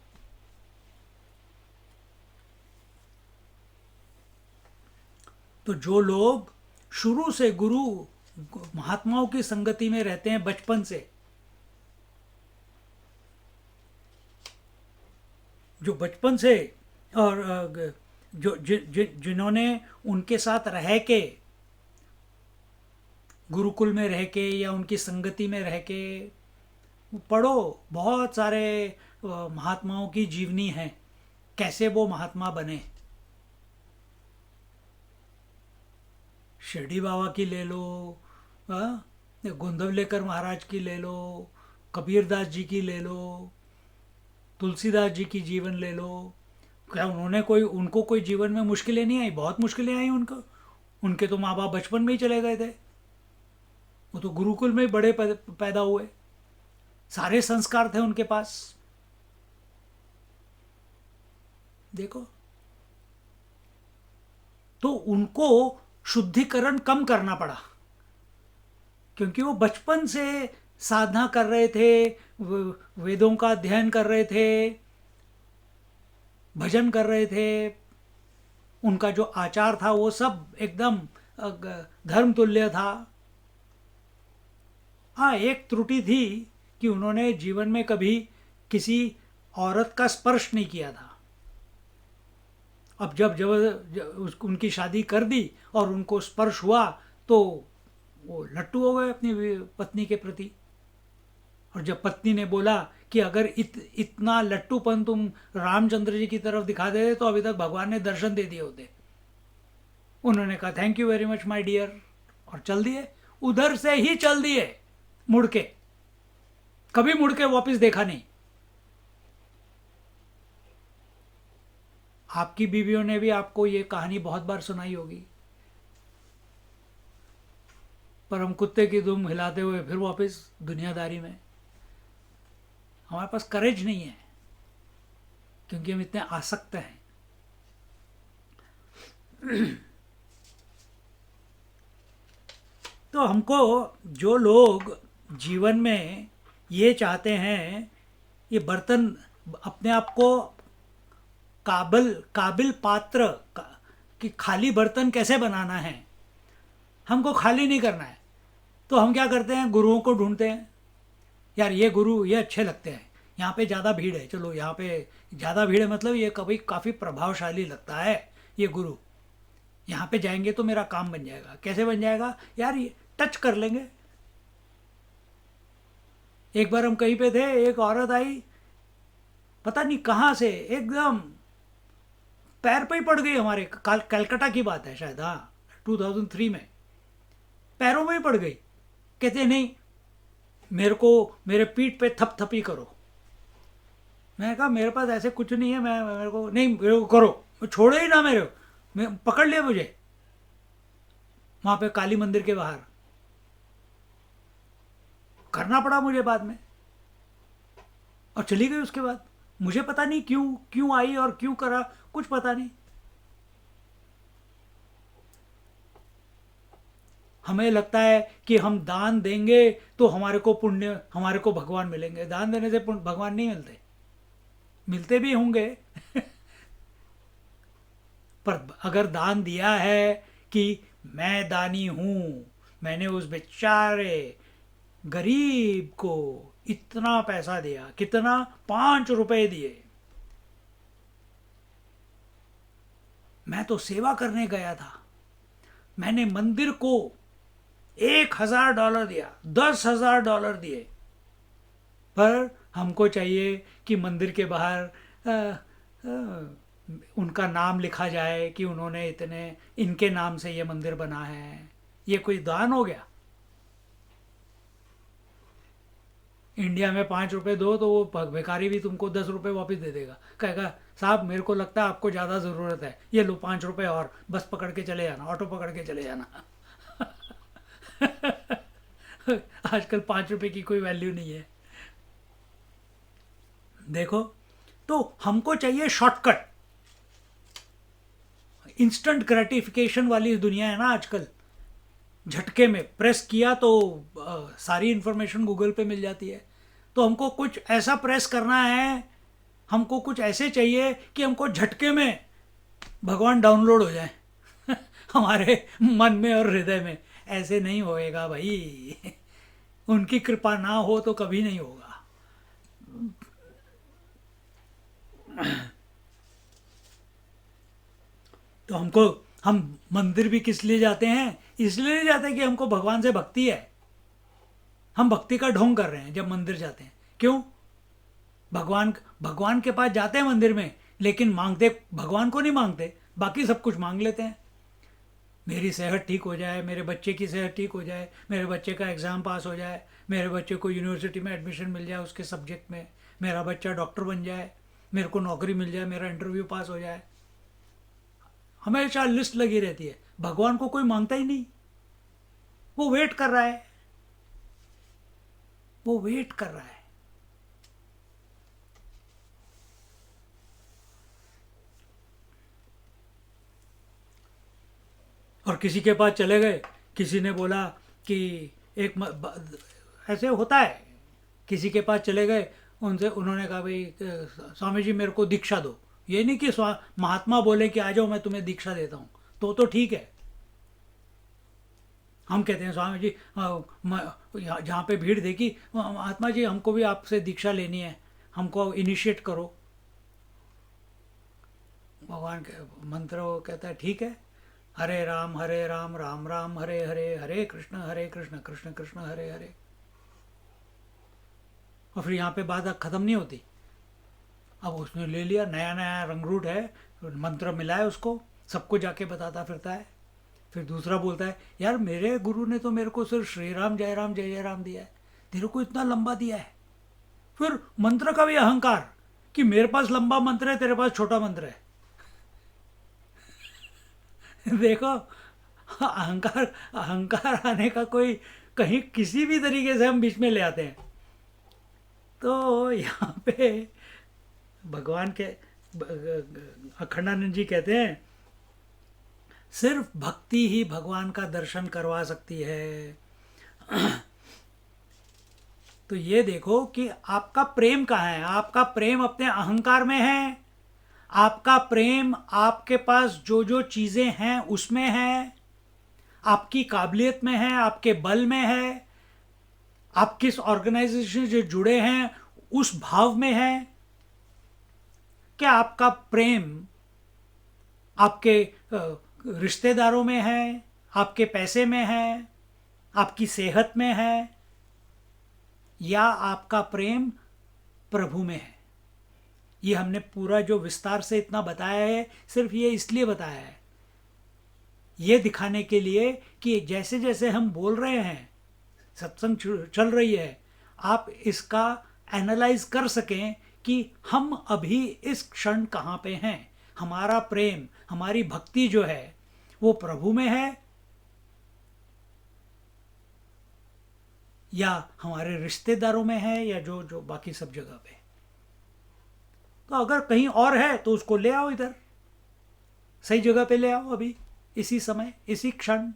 तो जो लोग शुरू से गुरु महात्माओं की संगति में रहते हैं बचपन से, जो बचपन से, और जिन्होंने उनके साथ रह के गुरुकुल में रह के या उनकी संगति में रह के पढ़ो। बहुत सारे महात्माओं की जीवनी है, कैसे वो महात्मा बने। शिरडी बाबा की ले लो, गोंदवलेकर महाराज की ले लो, कबीरदास जी की ले लो, तुलसीदास जी की जीवन ले लो। क्या उनको कोई जीवन में मुश्किलें नहीं आई? बहुत मुश्किलें आई उनको। उनके तो माँ बाप बचपन में ही चले गए थे, वो तो गुरुकुल में ही बड़े पैदा हुए, सारे संस्कार थे उनके पास। देखो, तो उनको शुद्धिकरण कम करना पड़ा, क्योंकि वो बचपन से साधना कर रहे थे, वेदों का अध्ययन कर रहे थे, भजन कर रहे थे। उनका जो आचार था वो सब एकदम धर्म तुल्य था। हाँ, एक त्रुटि थी कि उन्होंने जीवन में कभी किसी औरत का स्पर्श नहीं किया था। अब जब उनकी शादी कर दी और उनको स्पर्श हुआ तो वो लट्टू हो गए अपनी पत्नी के प्रति। और जब पत्नी ने बोला कि अगर इतना लट्टूपन तुम रामचंद्र जी की तरफ दिखा दे तो अभी तक भगवान ने दर्शन दे दिए होते। उन्होंने कहा thank you very much my dear, और चल दिए। उधर से ही चल दिए, मुड़ के, कभी मुड़ के वापस देखा नहीं। आपकी बीवियों ने भी आपको ये कहानी बहुत बार सुनाई होगी, पर हम कुत्ते की दुम हिलाते हुए फिर वापस दुनियादारी में। हमारे पास करेज नहीं है, क्योंकि हम इतने आसक्त हैं। तो हमको, जो लोग जीवन में ये चाहते हैं, ये बर्तन अपने आप को काबिल पात्र कि खाली बर्तन कैसे बनाना है, हमको खाली नहीं करना है, तो हम क्या करते हैं, गुरुओं को ढूंढते हैं। यार ये गुरु ये अच्छे लगते हैं, यहाँ पे ज़्यादा भीड़ है, चलो यहाँ पे ज़्यादा भीड़ है, मतलब ये कभी काफ़ी प्रभावशाली लगता है ये गुरु, यहाँ पे जाएंगे तो मेरा काम बन जाएगा। कैसे बन जाएगा यार, ये टच कर लेंगे। एक बार हम कहीं पे थे, एक औरत आई, पता नहीं कहाँ से, एकदम पैर पे ही पड़ गई हमारे। कलकत्ता की बात है शायद, हाँ 2003 में, पैरों में ही पड़ गई। कहते नहीं, मेरे को मेरे पीठ पे थपथपी करो। मैंने कहा मेरे पास ऐसे कुछ नहीं है, मेरे को करो, छोड़ो ही ना मेरे को। मैं पकड़ लिया मुझे वहाँ पे काली मंदिर के बाहर, करना पड़ा मुझे बाद में, और चली गई उसके बाद। मुझे पता नहीं क्यों आई और क्यों करा, कुछ पता नहीं। हमें लगता है कि हम दान देंगे तो हमारे को पुण्य, हमारे को भगवान मिलेंगे। दान देने से भगवान नहीं मिलते, मिलते भी होंगे पर अगर दान दिया है कि मैं दानी हूं, मैंने उस बेचारे गरीब को इतना पैसा दिया, कितना, 5 रुपए दिए, मैं तो सेवा करने गया था, मैंने मंदिर को $1,000 दिया, $10,000 दिए, पर हमको चाहिए कि मंदिर के बाहर उनका नाम लिखा जाए कि उन्होंने इनके नाम से ये मंदिर बना है। ये कोई दान हो गया? इंडिया में 5 रुपए दो तो वो भिखारी भी तुमको 10 रुपए वापस दे देगा, कहेगा साहब मेरे को लगता है आपको ज़्यादा ज़रूरत है, ये लो 5 रुपए और, बस पकड़ के चले जाना, ऑटो पकड़ के चले जाना। आजकल 5 रुपए की कोई वैल्यू नहीं है। देखो, तो हमको चाहिए शॉर्टकट, इंस्टेंट ग्रेटिफिकेशन वाली दुनिया है ना आजकल। झटके में प्रेस किया तो सारी इंफॉर्मेशन गूगल पे मिल जाती है। तो हमको कुछ ऐसा प्रेस करना है, हमको कुछ ऐसे चाहिए कि हमको झटके में भगवान डाउनलोड हो जाए हमारे मन में और हृदय में। ऐसे नहीं होएगा भाई, उनकी कृपा ना हो तो कभी नहीं होगा। तो हम मंदिर भी किस लिए जाते हैं इसलिए नहीं जाते कि हमको भगवान से भक्ति है, हम भक्ति का ढोंग कर रहे हैं जब मंदिर जाते हैं। क्यों? भगवान भगवान के पास जाते हैं मंदिर में, लेकिन मांगते भगवान को नहीं मांगते, बाकी सब कुछ मांग लेते हैं। मेरी सेहत ठीक हो जाए, मेरे बच्चे की सेहत ठीक हो जाए, मेरे बच्चे का एग्ज़ाम पास हो जाए, मेरे बच्चे को यूनिवर्सिटी में एडमिशन मिल जाए उसके सब्जेक्ट में, मेरा बच्चा डॉक्टर बन जाए, मेरे को नौकरी मिल जाए, मेरा इंटरव्यू पास हो जाए। हमेशा लिस्ट लगी रहती है। भगवान को कोई मांगता ही नहीं, वो वेट कर रहा है, वो वेट कर रहा है। और किसी के पास चले गए, किसी ने बोला कि एक ऐसे होता है, किसी के पास चले गए, उनसे उन्होंने कहा भाई स्वामी जी मेरे को दीक्षा दो। ये नहीं कि महात्मा बोले कि आ जाओ मैं तुम्हें दीक्षा देता हूँ, तो ठीक है। हम कहते हैं स्वामी जी जहाँ पे भीड़ देखी, महात्मा जी हमको भी आपसे दीक्षा लेनी है, हमको इनिशिएट करो। भगवान के मंत्र वो कहता है ठीक है, हरे राम राम राम हरे हरे, हरे कृष्ण कृष्ण कृष्ण हरे हरे। और फिर यहाँ पे बात ख़त्म नहीं होती। अब उसने ले लिया, नया नया रंग रूट है, मंत्र मिला है उसको, सबको जाके बताता फिरता है। फिर दूसरा बोलता है यार मेरे गुरु ने तो मेरे को सिर्फ श्री राम जय राम दिया है, तेरे को इतना लंबा दिया है। फिर मंत्र का भी अहंकार कि मेरे पास लंबा मंत्र है, तेरे पास छोटा मंत्र है। देखो, अहंकार अहंकार आने का कोई कहीं किसी भी तरीके से हम बीच में ले आते हैं। तो यहाँ पे भगवान के अखंडानंद जी कहते हैं सिर्फ भक्ति ही भगवान का दर्शन करवा सकती है। तो ये देखो कि आपका प्रेम कहाँ है। आपका प्रेम अपने अहंकार में है, आपका प्रेम आपके पास जो जो चीज़ें हैं उसमें है, आपकी काबिलियत में है, आपके बल में है, आप किस ऑर्गेनाइजेशन से जुड़े हैं उस भाव में है। क्या आपका प्रेम आपके रिश्तेदारों में है, आपके पैसे में है, आपकी सेहत में है, या आपका प्रेम प्रभु में है? ये हमने पूरा जो विस्तार से इतना बताया है, सिर्फ ये इसलिए बताया है, ये दिखाने के लिए कि जैसे जैसे हम बोल रहे हैं, सत्संग चल रही है, आप इसका एनालाइज कर सकें कि हम अभी इस क्षण कहाँ पे हैं। हमारा प्रेम, हमारी भक्ति जो है वो प्रभु में है या हमारे रिश्तेदारों में है या जो जो बाकी सब जगह पे। तो अगर कहीं और है तो उसको ले आओ इधर, सही जगह पे ले आओ। अभी इसी समय, इसी क्षण,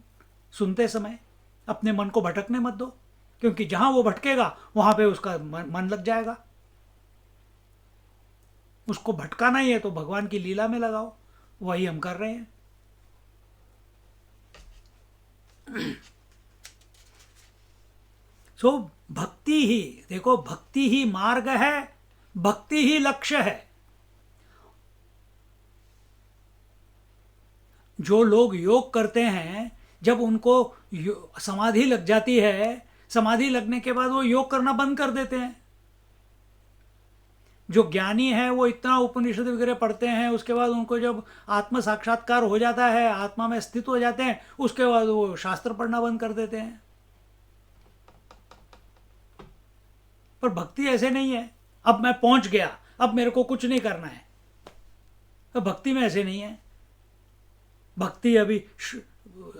सुनते समय अपने मन को भटकने मत दो, क्योंकि जहां वो भटकेगा वहां पे उसका मन लग जाएगा। उसको भटकाना ही है तो भगवान की लीला में लगाओ, वही हम कर रहे हैं। सो भक्ति ही, देखो, भक्ति ही मार्ग है, भक्ति ही लक्ष्य है। जो लोग योग करते हैं, जब उनको समाधि लग जाती है, समाधि लगने के बाद वो योग करना बंद कर देते हैं। जो ज्ञानी है वो इतना उपनिषद वगैरह पढ़ते हैं, उसके बाद उनको जब आत्म साक्षात्कार हो जाता है, आत्मा में स्थित हो जाते हैं, उसके बाद वो शास्त्र पढ़ना बंद कर देते हैं। पर भक्ति ऐसे नहीं है, अब मैं पहुंच गया, अब मेरे को कुछ नहीं करना है। तो भक्ति में ऐसे नहीं है। भक्ति अभी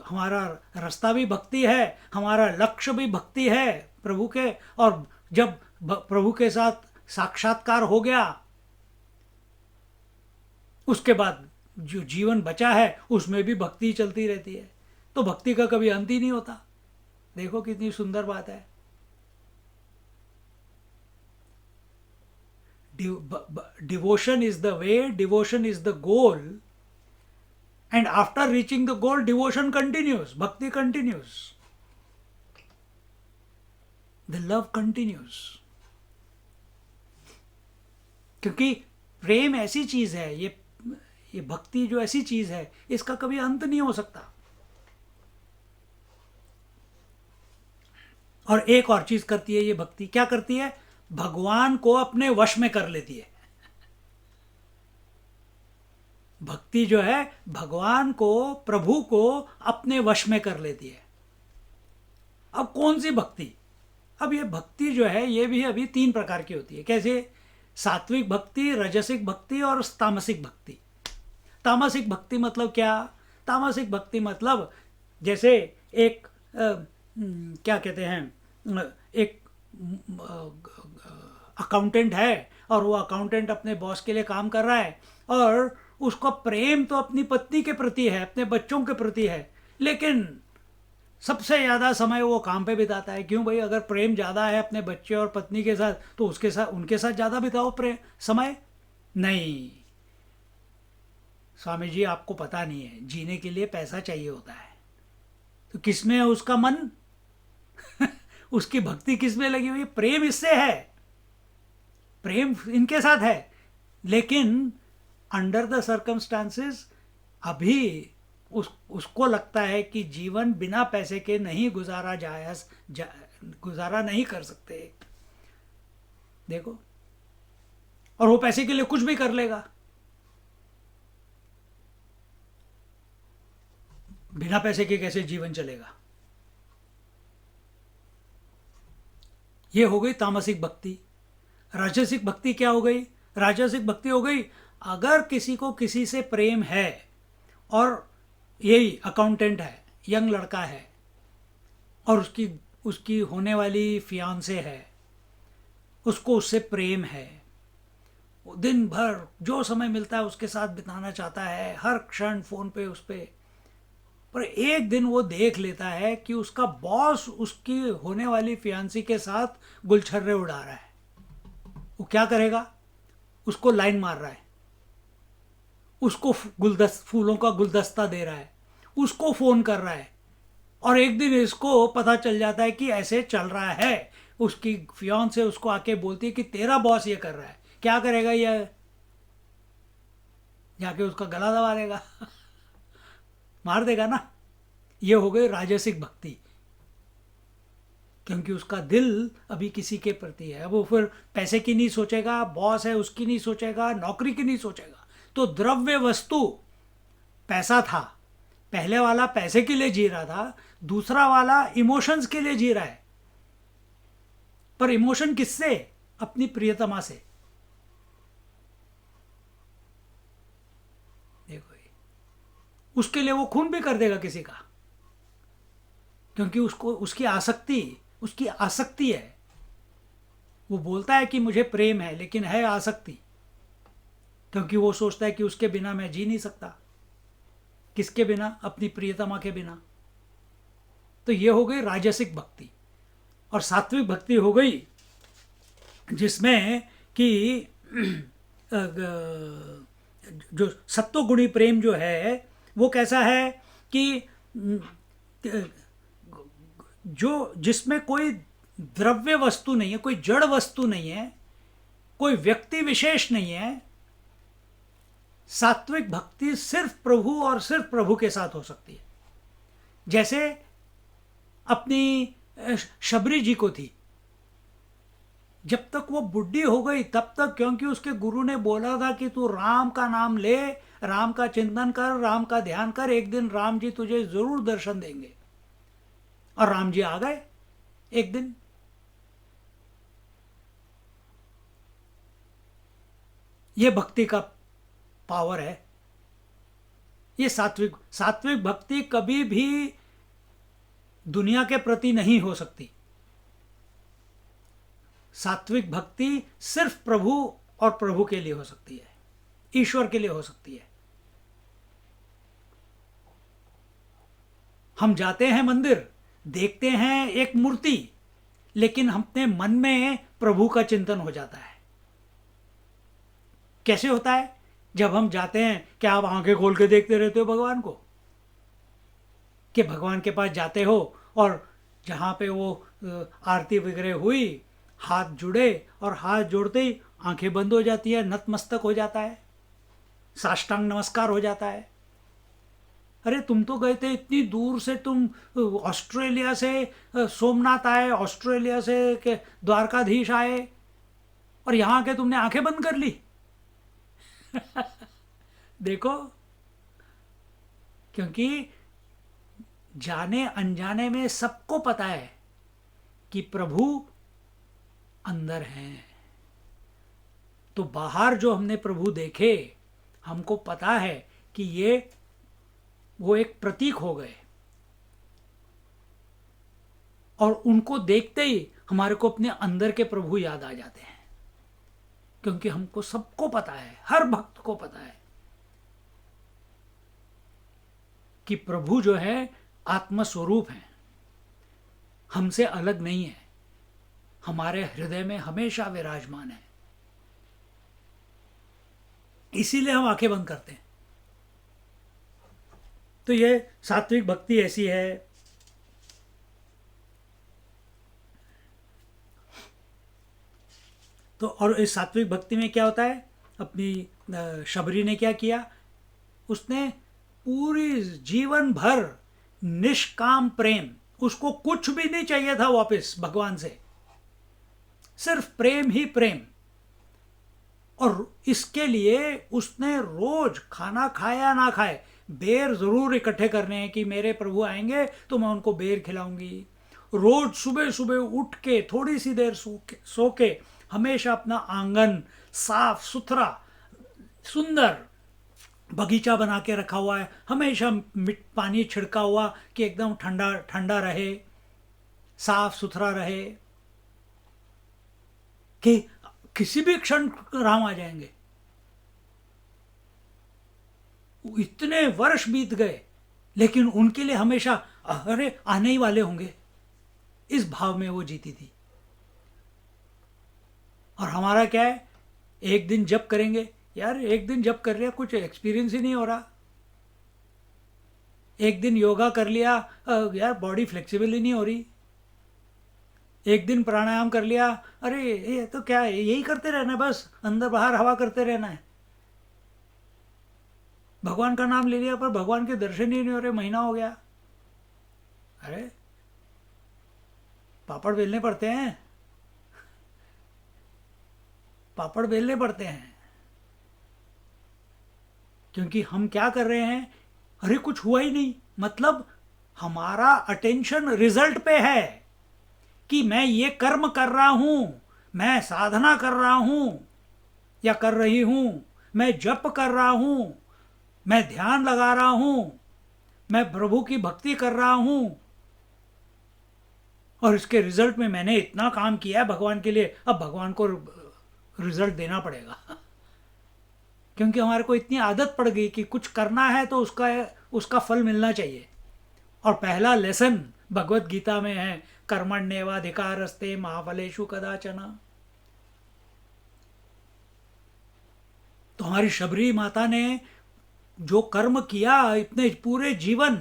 हमारा रास्ता भी भक्ति है, हमारा लक्ष्य भी भक्ति है प्रभु के। और जब प्रभु के साथ साक्षात्कार हो गया, उसके बाद जो जीवन बचा है उसमें भी भक्ति चलती रहती है। तो भक्ति का कभी अंत ही नहीं होता। देखो कितनी सुंदर बात है। Devotion is the way, devotion is the goal, and after reaching the goal, devotion continues, bhakti continues, the love continues। क्योंकि प्रेम ऐसी चीज है, ये भक्ति जो ऐसी चीज है, इसका कभी अंत नहीं हो सकता। और एक और चीज करती है ये भक्ति, क्या करती है? भगवान को अपने वश में कर लेती है। भक्ति जो है भगवान को, प्रभु को अपने वश में कर लेती है। अब कौन सी भक्ति? अब ये भक्ति जो है ये भी अभी 3 प्रकार की होती है। कैसे? सात्विक भक्ति, रजसिक भक्ति और तामसिक भक्ति। तामसिक भक्ति मतलब क्या? तामसिक भक्ति मतलब जैसे एक क्या कहते हैं, एक अकाउंटेंट है और वो अकाउंटेंट अपने बॉस के लिए काम कर रहा है और उसका प्रेम तो अपनी पत्नी के प्रति है, अपने बच्चों के प्रति है, लेकिन सबसे ज़्यादा समय वो काम पे बिताता है। क्यों भाई? अगर प्रेम ज़्यादा है अपने बच्चे और पत्नी के साथ तो उसके साथ, उनके साथ ज़्यादा बिताओ प्रेम समय। नहीं स्वामी जी, आपको पता नहीं है, जीने के लिए पैसा चाहिए होता है। तो किसमें है उसका मन? उसकी भक्ति किसमें लगी हुई है? प्रेम इससे है, प्रेम इनके साथ है, लेकिन अंडर द सर्कमस्टांसेस अभी उसको लगता है कि जीवन बिना पैसे के नहीं गुजारा नहीं कर सकते। देखो, और वो पैसे के लिए कुछ भी कर लेगा। बिना पैसे के कैसे जीवन चलेगा? ये हो गई तामसिक भक्ति। राजसिक भक्ति क्या हो गई? राजसिक भक्ति हो गई, अगर किसी को किसी से प्रेम है और यही अकाउंटेंट है, यंग लड़का है और उसकी होने वाली फियांसे है, उसको उससे प्रेम है, वो दिन भर जो समय मिलता है उसके साथ बिताना चाहता है, हर क्षण फोन पे उस पर एक दिन वो देख लेता है कि उसका बॉस उसकी होने वाली फियांसी के साथ गुलछर्रे उड़ा रहा है। वो क्या करेगा? उसको लाइन मार रहा है, उसको फूलों का गुलदस्ता दे रहा है, उसको फोन कर रहा है, और एक दिन इसको पता चल जाता है कि ऐसे चल रहा है। उसकी फियांसे उसको आके बोलती है कि तेरा बॉस ये कर रहा है। क्या करेगा? ये जाके उसका गला दबा देगा, मार देगा ना। ये हो गई राजसिक भक्ति, क्योंकि उसका दिल अभी किसी के प्रति है। वो फिर पैसे की नहीं सोचेगा, बॉस है उसकी नहीं सोचेगा, नौकरी की नहीं सोचेगा। तो द्रव्य वस्तु, पैसा था, पहले वाला पैसे के लिए जी रहा था, दूसरा वाला इमोशंस के लिए जी रहा है। पर इमोशन किससे? अपनी प्रियतमा से। देखो, उसके लिए वो खून भी कर देगा किसी का, क्योंकि उसको उसकी आसक्ति है। वो बोलता है कि मुझे प्रेम है, लेकिन है आसक्ति, क्योंकि वो सोचता है कि उसके बिना मैं जी नहीं सकता। किसके बिना? अपनी प्रियतमा के बिना। तो ये हो गई राजसिक भक्ति। और सात्विक भक्ति हो गई जिसमें कि जो सत्वगुणी प्रेम जो है वो कैसा है कि जो जिसमें कोई द्रव्य वस्तु नहीं है, कोई जड़ वस्तु नहीं है, कोई व्यक्ति विशेष नहीं है। सात्विक भक्ति सिर्फ प्रभु और सिर्फ प्रभु के साथ हो सकती है। जैसे अपनी शबरी जी को थी, जब तक वो बुढ़ी हो गई तब तक, क्योंकि उसके गुरु ने बोला था कि तू राम का नाम ले, राम का चिंतन कर, राम का ध्यान कर, एक दिन राम जी तुझे जरूर दर्शन देंगे। और राम जी आ गए एक दिन। ये भक्ति का पावर है। ये सात्विक भक्ति कभी भी दुनिया के प्रति नहीं हो सकती। सात्विक भक्ति सिर्फ प्रभु और प्रभु के लिए हो सकती है, ईश्वर के लिए हो सकती है। हम जाते हैं मंदिर, देखते हैं एक मूर्ति, लेकिन अपने मन में प्रभु का चिंतन हो जाता है। कैसे होता है? जब हम जाते हैं, क्या आप आंखें खोल के देखते रहते हो भगवान को? कि भगवान के पास जाते हो और जहाँ पे वो आरती वगैरह हुई, हाथ जुड़े और हाथ जोड़ते ही आंखें बंद हो जाती है, नतमस्तक हो जाता है, साष्टांग नमस्कार हो जाता है। अरे तुम तो गए थे इतनी दूर से, तुम ऑस्ट्रेलिया से सोमनाथ आए, ऑस्ट्रेलिया से के द्वारकाधीश आए, और यहाँ के तुमने आंखें बंद कर ली। देखो, क्योंकि जाने अनजाने में सबको पता है कि प्रभु अंदर हैं। तो बाहर जो हमने प्रभु देखे, हमको पता है कि ये वो एक प्रतीक हो गए, और उनको देखते ही हमारे को अपने अंदर के प्रभु याद आ जाते हैं, क्योंकि हमको सबको पता है, हर भक्त को पता है कि प्रभु जो है आत्म स्वरूप है, हमसे अलग नहीं है, हमारे हृदय में हमेशा विराजमान है। इसीलिए हम आंखें बंद करते हैं। तो ये सात्विक भक्ति ऐसी है। तो और इस सात्विक भक्ति में क्या होता है, अपनी शबरी ने क्या किया, उसने पूरी जीवन भर निष्काम प्रेम, उसको कुछ भी नहीं चाहिए था वापस भगवान से, सिर्फ प्रेम ही प्रेम। और इसके लिए उसने रोज खाना खाया ना खाए, बेर जरूर इकट्ठे करने हैं कि मेरे प्रभु आएंगे तो मैं उनको बेर खिलाऊंगी। रोज सुबह सुबह उठ के थोड़ी सी देर सो के हमेशा अपना आंगन साफ सुथरा सुंदर बगीचा बना के रखा हुआ है, हमेशा पानी छिड़का हुआ कि एकदम ठंडा ठंडा रहे, साफ सुथरा रहे, कि किसी भी क्षण राम आ जाएंगे। इतने वर्ष बीत गए, लेकिन उनके लिए हमेशा अरे आने ही वाले होंगे, इस भाव में वो जीती थी। और हमारा क्या है, एक दिन जप करेंगे, यार एक दिन जप कर लिया कुछ एक्सपीरियंस ही नहीं हो रहा, एक दिन योगा कर लिया यार बॉडी फ्लेक्सिबल ही नहीं हो रही, एक दिन प्राणायाम कर लिया, अरे ये तो क्या है, यही करते रहना है, बस अंदर बाहर हवा करते रहना है। भगवान का नाम ले लिया पर भगवान के दर्शन ही नहीं हो रहे, महीना हो गया। अरे पापड़ बेलने पड़ते हैं, पापड़ बेलने पड़ते हैं, क्योंकि हम क्या कर रहे हैं, अरे कुछ हुआ ही नहीं, मतलब हमारा अटेंशन रिजल्ट पे है कि मैं ये कर्म कर रहा हूं, मैं साधना कर रहा हूं या कर रही हूं, मैं जप कर रहा हूं, मैं ध्यान लगा रहा हूं, मैं प्रभु की भक्ति कर रहा हूं, और इसके रिजल्ट में मैंने इतना काम किया है भगवान के लिए, अब भगवान को रिजल्ट देना पड़ेगा। क्योंकि हमारे को इतनी आदत पड़ गई कि कुछ करना है तो उसका फल मिलना चाहिए। और पहला लेसन भगवत गीता में है, कर्मण्येवाधिकारस्ते मा फलेषु कदाचन। तो हमारी शबरी माता ने जो कर्म किया इतने पूरे जीवन,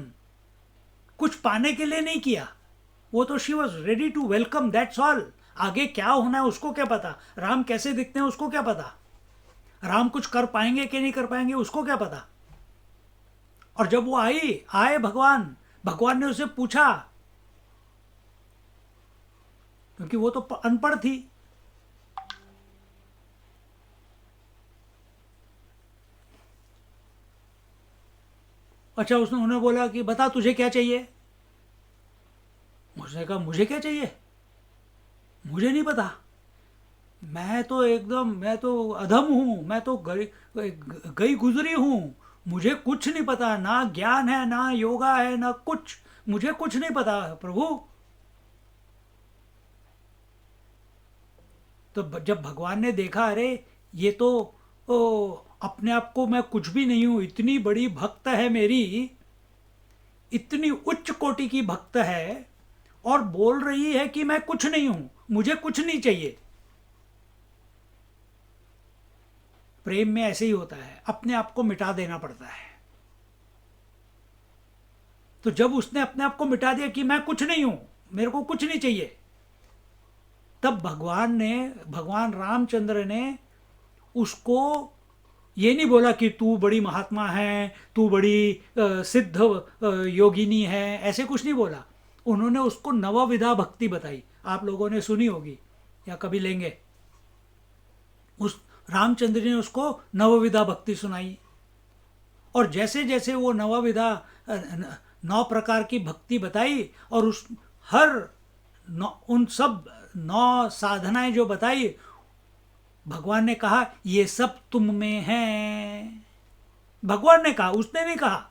कुछ पाने के लिए नहीं किया, वो तो she was ready to welcome, that's all. आगे क्या होना है उसको क्या पता, राम कैसे दिखते हैं उसको क्या पता, राम कुछ कर पाएंगे कि नहीं कर पाएंगे उसको क्या पता। और जब वो आए भगवान ने उसे पूछा, क्योंकि वो तो अनपढ़ थी, अच्छा उन्होंने बोला कि बता तुझे क्या चाहिए। उसने कहा मुझे क्या चाहिए, मुझे नहीं पता, मैं तो अधम हूं, मैं तो गई गुजरी हूं, मुझे कुछ नहीं पता, ना ज्ञान है ना योगा है ना कुछ, मुझे कुछ नहीं पता प्रभु। तो जब भगवान ने देखा, अरे ये तो अपने आप को मैं कुछ भी नहीं हूं, इतनी बड़ी भक्त है मेरी, इतनी उच्च कोटि की भक्त है, और बोल रही है कि मैं कुछ नहीं हूं, मुझे कुछ नहीं चाहिए। प्रेम में ऐसे ही होता है, अपने आप को मिटा देना पड़ता है। तो जब उसने अपने आप को मिटा दिया कि मैं कुछ नहीं हूं, मेरे को कुछ नहीं चाहिए, तब भगवान रामचंद्र ने उसको ये नहीं बोला कि तू बड़ी महात्मा है, तू बड़ी सिद्ध योगिनी है, ऐसे कुछ नहीं बोला। उन्होंने उसको नवविधा भक्ति बताई, आप लोगों ने सुनी होगी या कभी लेंगे। उस रामचंद्र ने उसको नवविधा भक्ति सुनाई, और जैसे जैसे वो नवविधा 9 प्रकार की भक्ति बताई, और उस हर उन सब 9 साधनाएं जो बताई, भगवान ने कहा ये सब तुम में है। भगवान ने कहा, उसने नहीं कहा।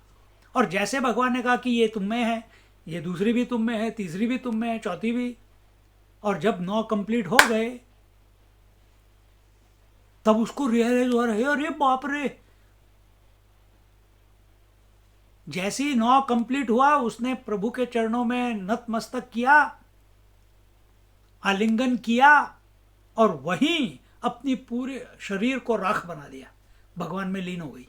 और जैसे भगवान ने कहा कि ये तुम में है, ये दूसरी भी तुम में है, तीसरी भी तुम में है, चौथी भी। और जब 9 कंप्लीट हो गए तब उसको रियलाइज हुआ, रहे अरे बाप रे। जैसे ही 9 कंप्लीट हुआ, उसने प्रभु के चरणों में नतमस्तक किया, आलिंगन किया, और वहीं अपनी पूरे शरीर को राख बना दिया, भगवान में लीन हो गई।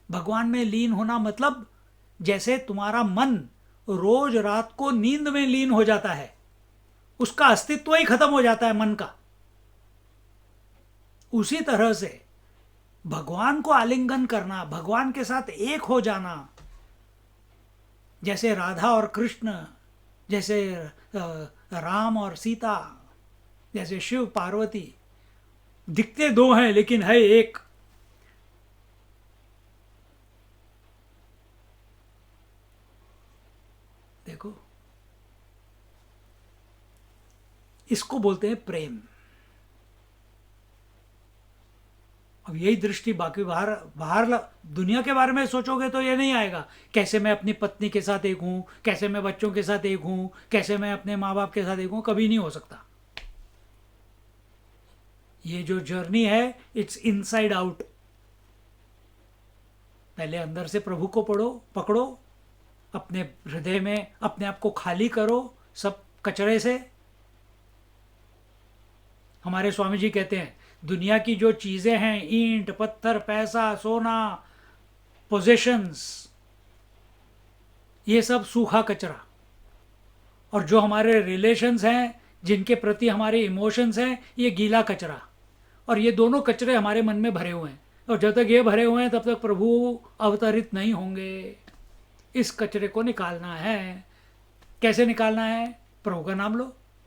भगवान में लीन होना मतलब जैसे तुम्हारा मन रोज रात को नींद में लीन हो जाता है, उसका अस्तित्व ही खत्म हो जाता है मन का, उसी तरह से भगवान को आलिंगन करना, भगवान के साथ एक हो जाना, जैसे राधा और कृष्ण, जैसे राम और सीता, जैसे शिव पार्वती, दिखते 2 हैं लेकिन है एक। देखो, इसको बोलते हैं प्रेम। अब यही दृष्टि बाकी बाहर बाहर दुनिया के बारे में सोचोगे तो ये नहीं आएगा। कैसे मैं अपनी पत्नी के साथ एक हूं, कैसे मैं बच्चों के साथ एक हूं, कैसे मैं अपने माँ बाप के साथ एक हूं, कभी नहीं हो सकता। ये जो जर्नी है, इट्स इनसाइड आउट। पहले अंदर से प्रभु को पकड़ो, अपने हृदय में अपने आप को खाली करो सब कचरे से। हमारे स्वामी जी कहते हैं, दुनिया की जो चीजें हैं, ईंट पत्थर पैसा सोना पोजेशंस, ये सब सूखा कचरा, और जो हमारे रिलेशंस हैं, जिनके प्रति हमारे इमोशंस हैं, ये गीला कचरा। और ये दोनों कचरे हमारे मन में भरे हुए हैं, और जब तक ये भरे हुए हैं तब तक प्रभु अवतरित नहीं होंगे। इस कचरे को निकालना है। कैसे निकालना है? प्रभु का नाम लो,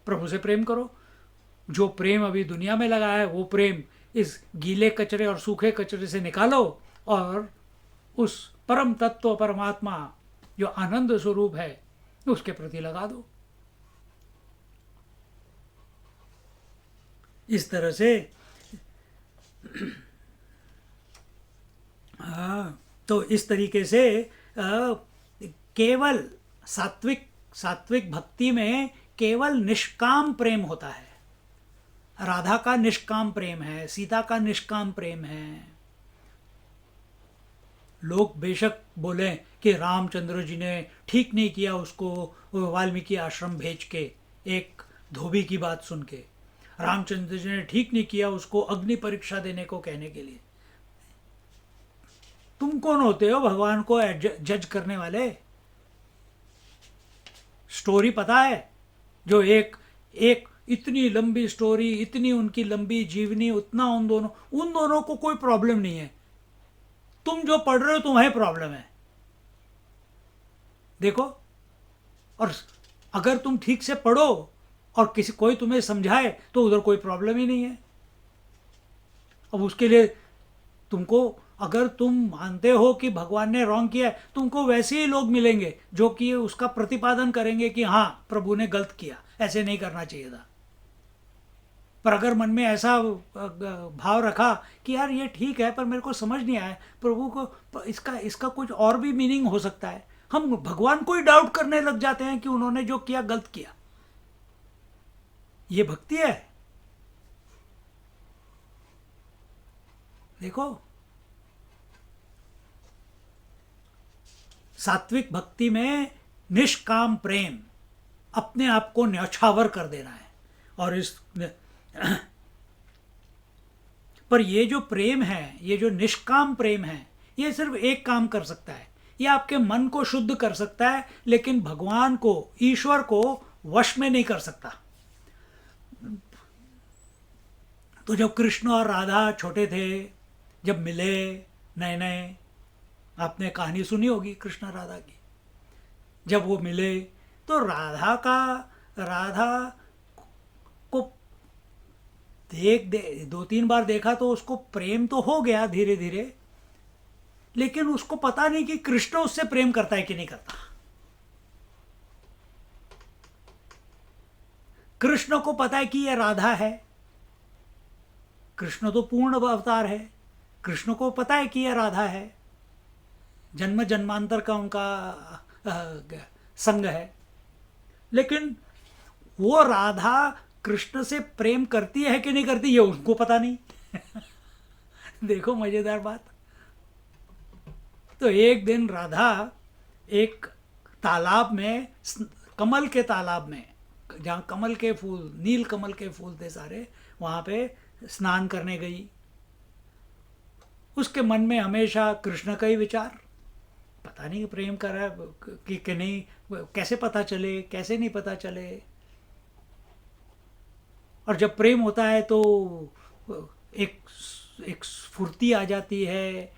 प्रभु से प्रेम करो। जो प्रेम अभी दुनिया में लगा है, वो प्रेम इस गीले कचरे और सूखे कचरे से निकालो, और उस परम तत्व परमात्मा जो आनंद स्वरूप है, उसके प्रति लगा दो। इस तरह से तो इस तरीके से केवल सात्विक भक्ति में केवल निष्काम प्रेम होता है। राधा का निष्काम प्रेम है, सीता का निष्काम प्रेम है। लोग बेशक बोले कि रामचंद्र जी ने ठीक नहीं किया उसको वाल्मीकि आश्रम भेज के, एक धोबी की बात सुन के। रामचंद्र जी ने ठीक नहीं किया उसको अग्नि परीक्षा देने को कहने के लिए। तुम कौन होते हो भगवान को जज करने वाले? स्टोरी पता है? जो एक इतनी लंबी स्टोरी, इतनी उनकी लंबी जीवनी, उतना उन दोनों को कोई प्रॉब्लम नहीं है। तुम जो पढ़ रहे हो तुम्हें प्रॉब्लम है। देखो, और अगर तुम ठीक से पढ़ो और कोई तुम्हें समझाए तो उधर कोई प्रॉब्लम ही नहीं है। अब उसके लिए तुमको, अगर तुम मानते हो कि भगवान ने रॉन्ग किया है, तुमको वैसे ही लोग मिलेंगे जो कि उसका प्रतिपादन करेंगे कि हाँ प्रभु ने गलत किया, ऐसे नहीं करना चाहिए था। पर अगर मन में ऐसा भाव रखा कि यार ये ठीक है पर मेरे को समझ नहीं आया, प्रभु को इसका कुछ और भी मीनिंग हो सकता है, हम भगवान को ही डाउट करने लग जाते हैं कि उन्होंने जो किया गलत किया। ये भक्ति है? देखो, सात्विक भक्ति में निष्काम प्रेम, अपने आप को न्यौछावर कर देना है। और पर ये जो प्रेम है, ये जो निष्काम प्रेम है, ये सिर्फ एक काम कर सकता है, ये आपके मन को शुद्ध कर सकता है, लेकिन भगवान को, ईश्वर को वश में नहीं कर सकता। तो जब कृष्ण और राधा छोटे थे, जब मिले नए नए, आपने कहानी सुनी होगी कृष्ण राधा की, जब वो मिले तो राधा को दो तीन बार देखा तो उसको प्रेम तो हो गया धीरे धीरे, लेकिन उसको पता नहीं कि कृष्ण उससे प्रेम करता है कि नहीं करता। कृष्ण को पता है कि यह राधा है, कृष्ण तो पूर्ण अवतार है, कृष्ण को पता है कि यह राधा है, जन्म जन्मांतर का उनका संग है, लेकिन वो राधा कृष्ण से प्रेम करती है कि नहीं करती ये उनको पता नहीं। देखो मजेदार बात। तो एक दिन राधा एक तालाब में, कमल के तालाब में, जहाँ कमल के फूल, नील कमल के फूल थे सारे, वहाँ पे स्नान करने गई। उसके मन में हमेशा कृष्ण का ही विचार, पता नहीं प्रेम कर रहा है कि नहीं, कैसे पता चले, कैसे नहीं पता चले। और जब प्रेम होता है तो एक एक स्फूर्ति आ जाती है,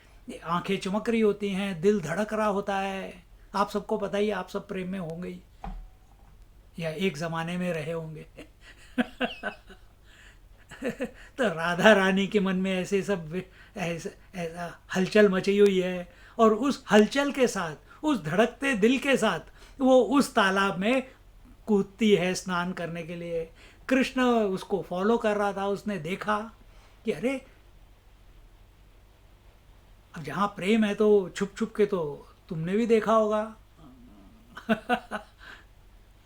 आंखें चमक रही होती हैं, दिल धड़क रहा होता है। आप सबको पता ही, आप सब प्रेम में होंगे ही या एक ज़माने में रहे होंगे। तो राधा रानी के मन में ऐसे सब ऐसा हलचल मची हुई है, और उस हलचल के साथ, उस धड़कते दिल के साथ वो उस तालाब में कूदती है स्नान करने के लिए। कृष्ण उसको फॉलो कर रहा था, उसने देखा कि अरे अब जहाँ प्रेम है तो छुप छुप के, तो तुमने भी देखा होगा।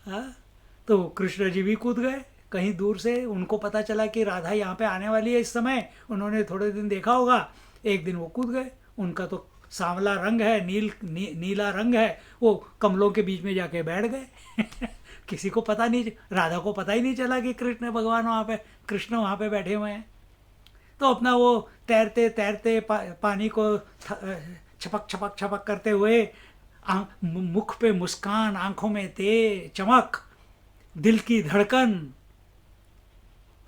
हाँ? तो कृष्ण जी भी कूद गए कहीं दूर से, उनको पता चला कि राधा यहाँ पे आने वाली है इस समय, उन्होंने थोड़े दिन देखा होगा, एक दिन वो कूद गए। उनका तो सांवला रंग है, नीला रंग है, वो कमलों के बीच में जाके बैठ गए। किसी को पता नहीं, राधा को पता ही नहीं चला कि कृष्ण भगवान वहाँ पे, कृष्ण वहाँ पे बैठे हुए हैं। तो अपना वो तैरते तैरते पानी को छपक छपक छपक करते हुए, मुख पे मुस्कान, आंखों में तेज चमक, दिल की धड़कन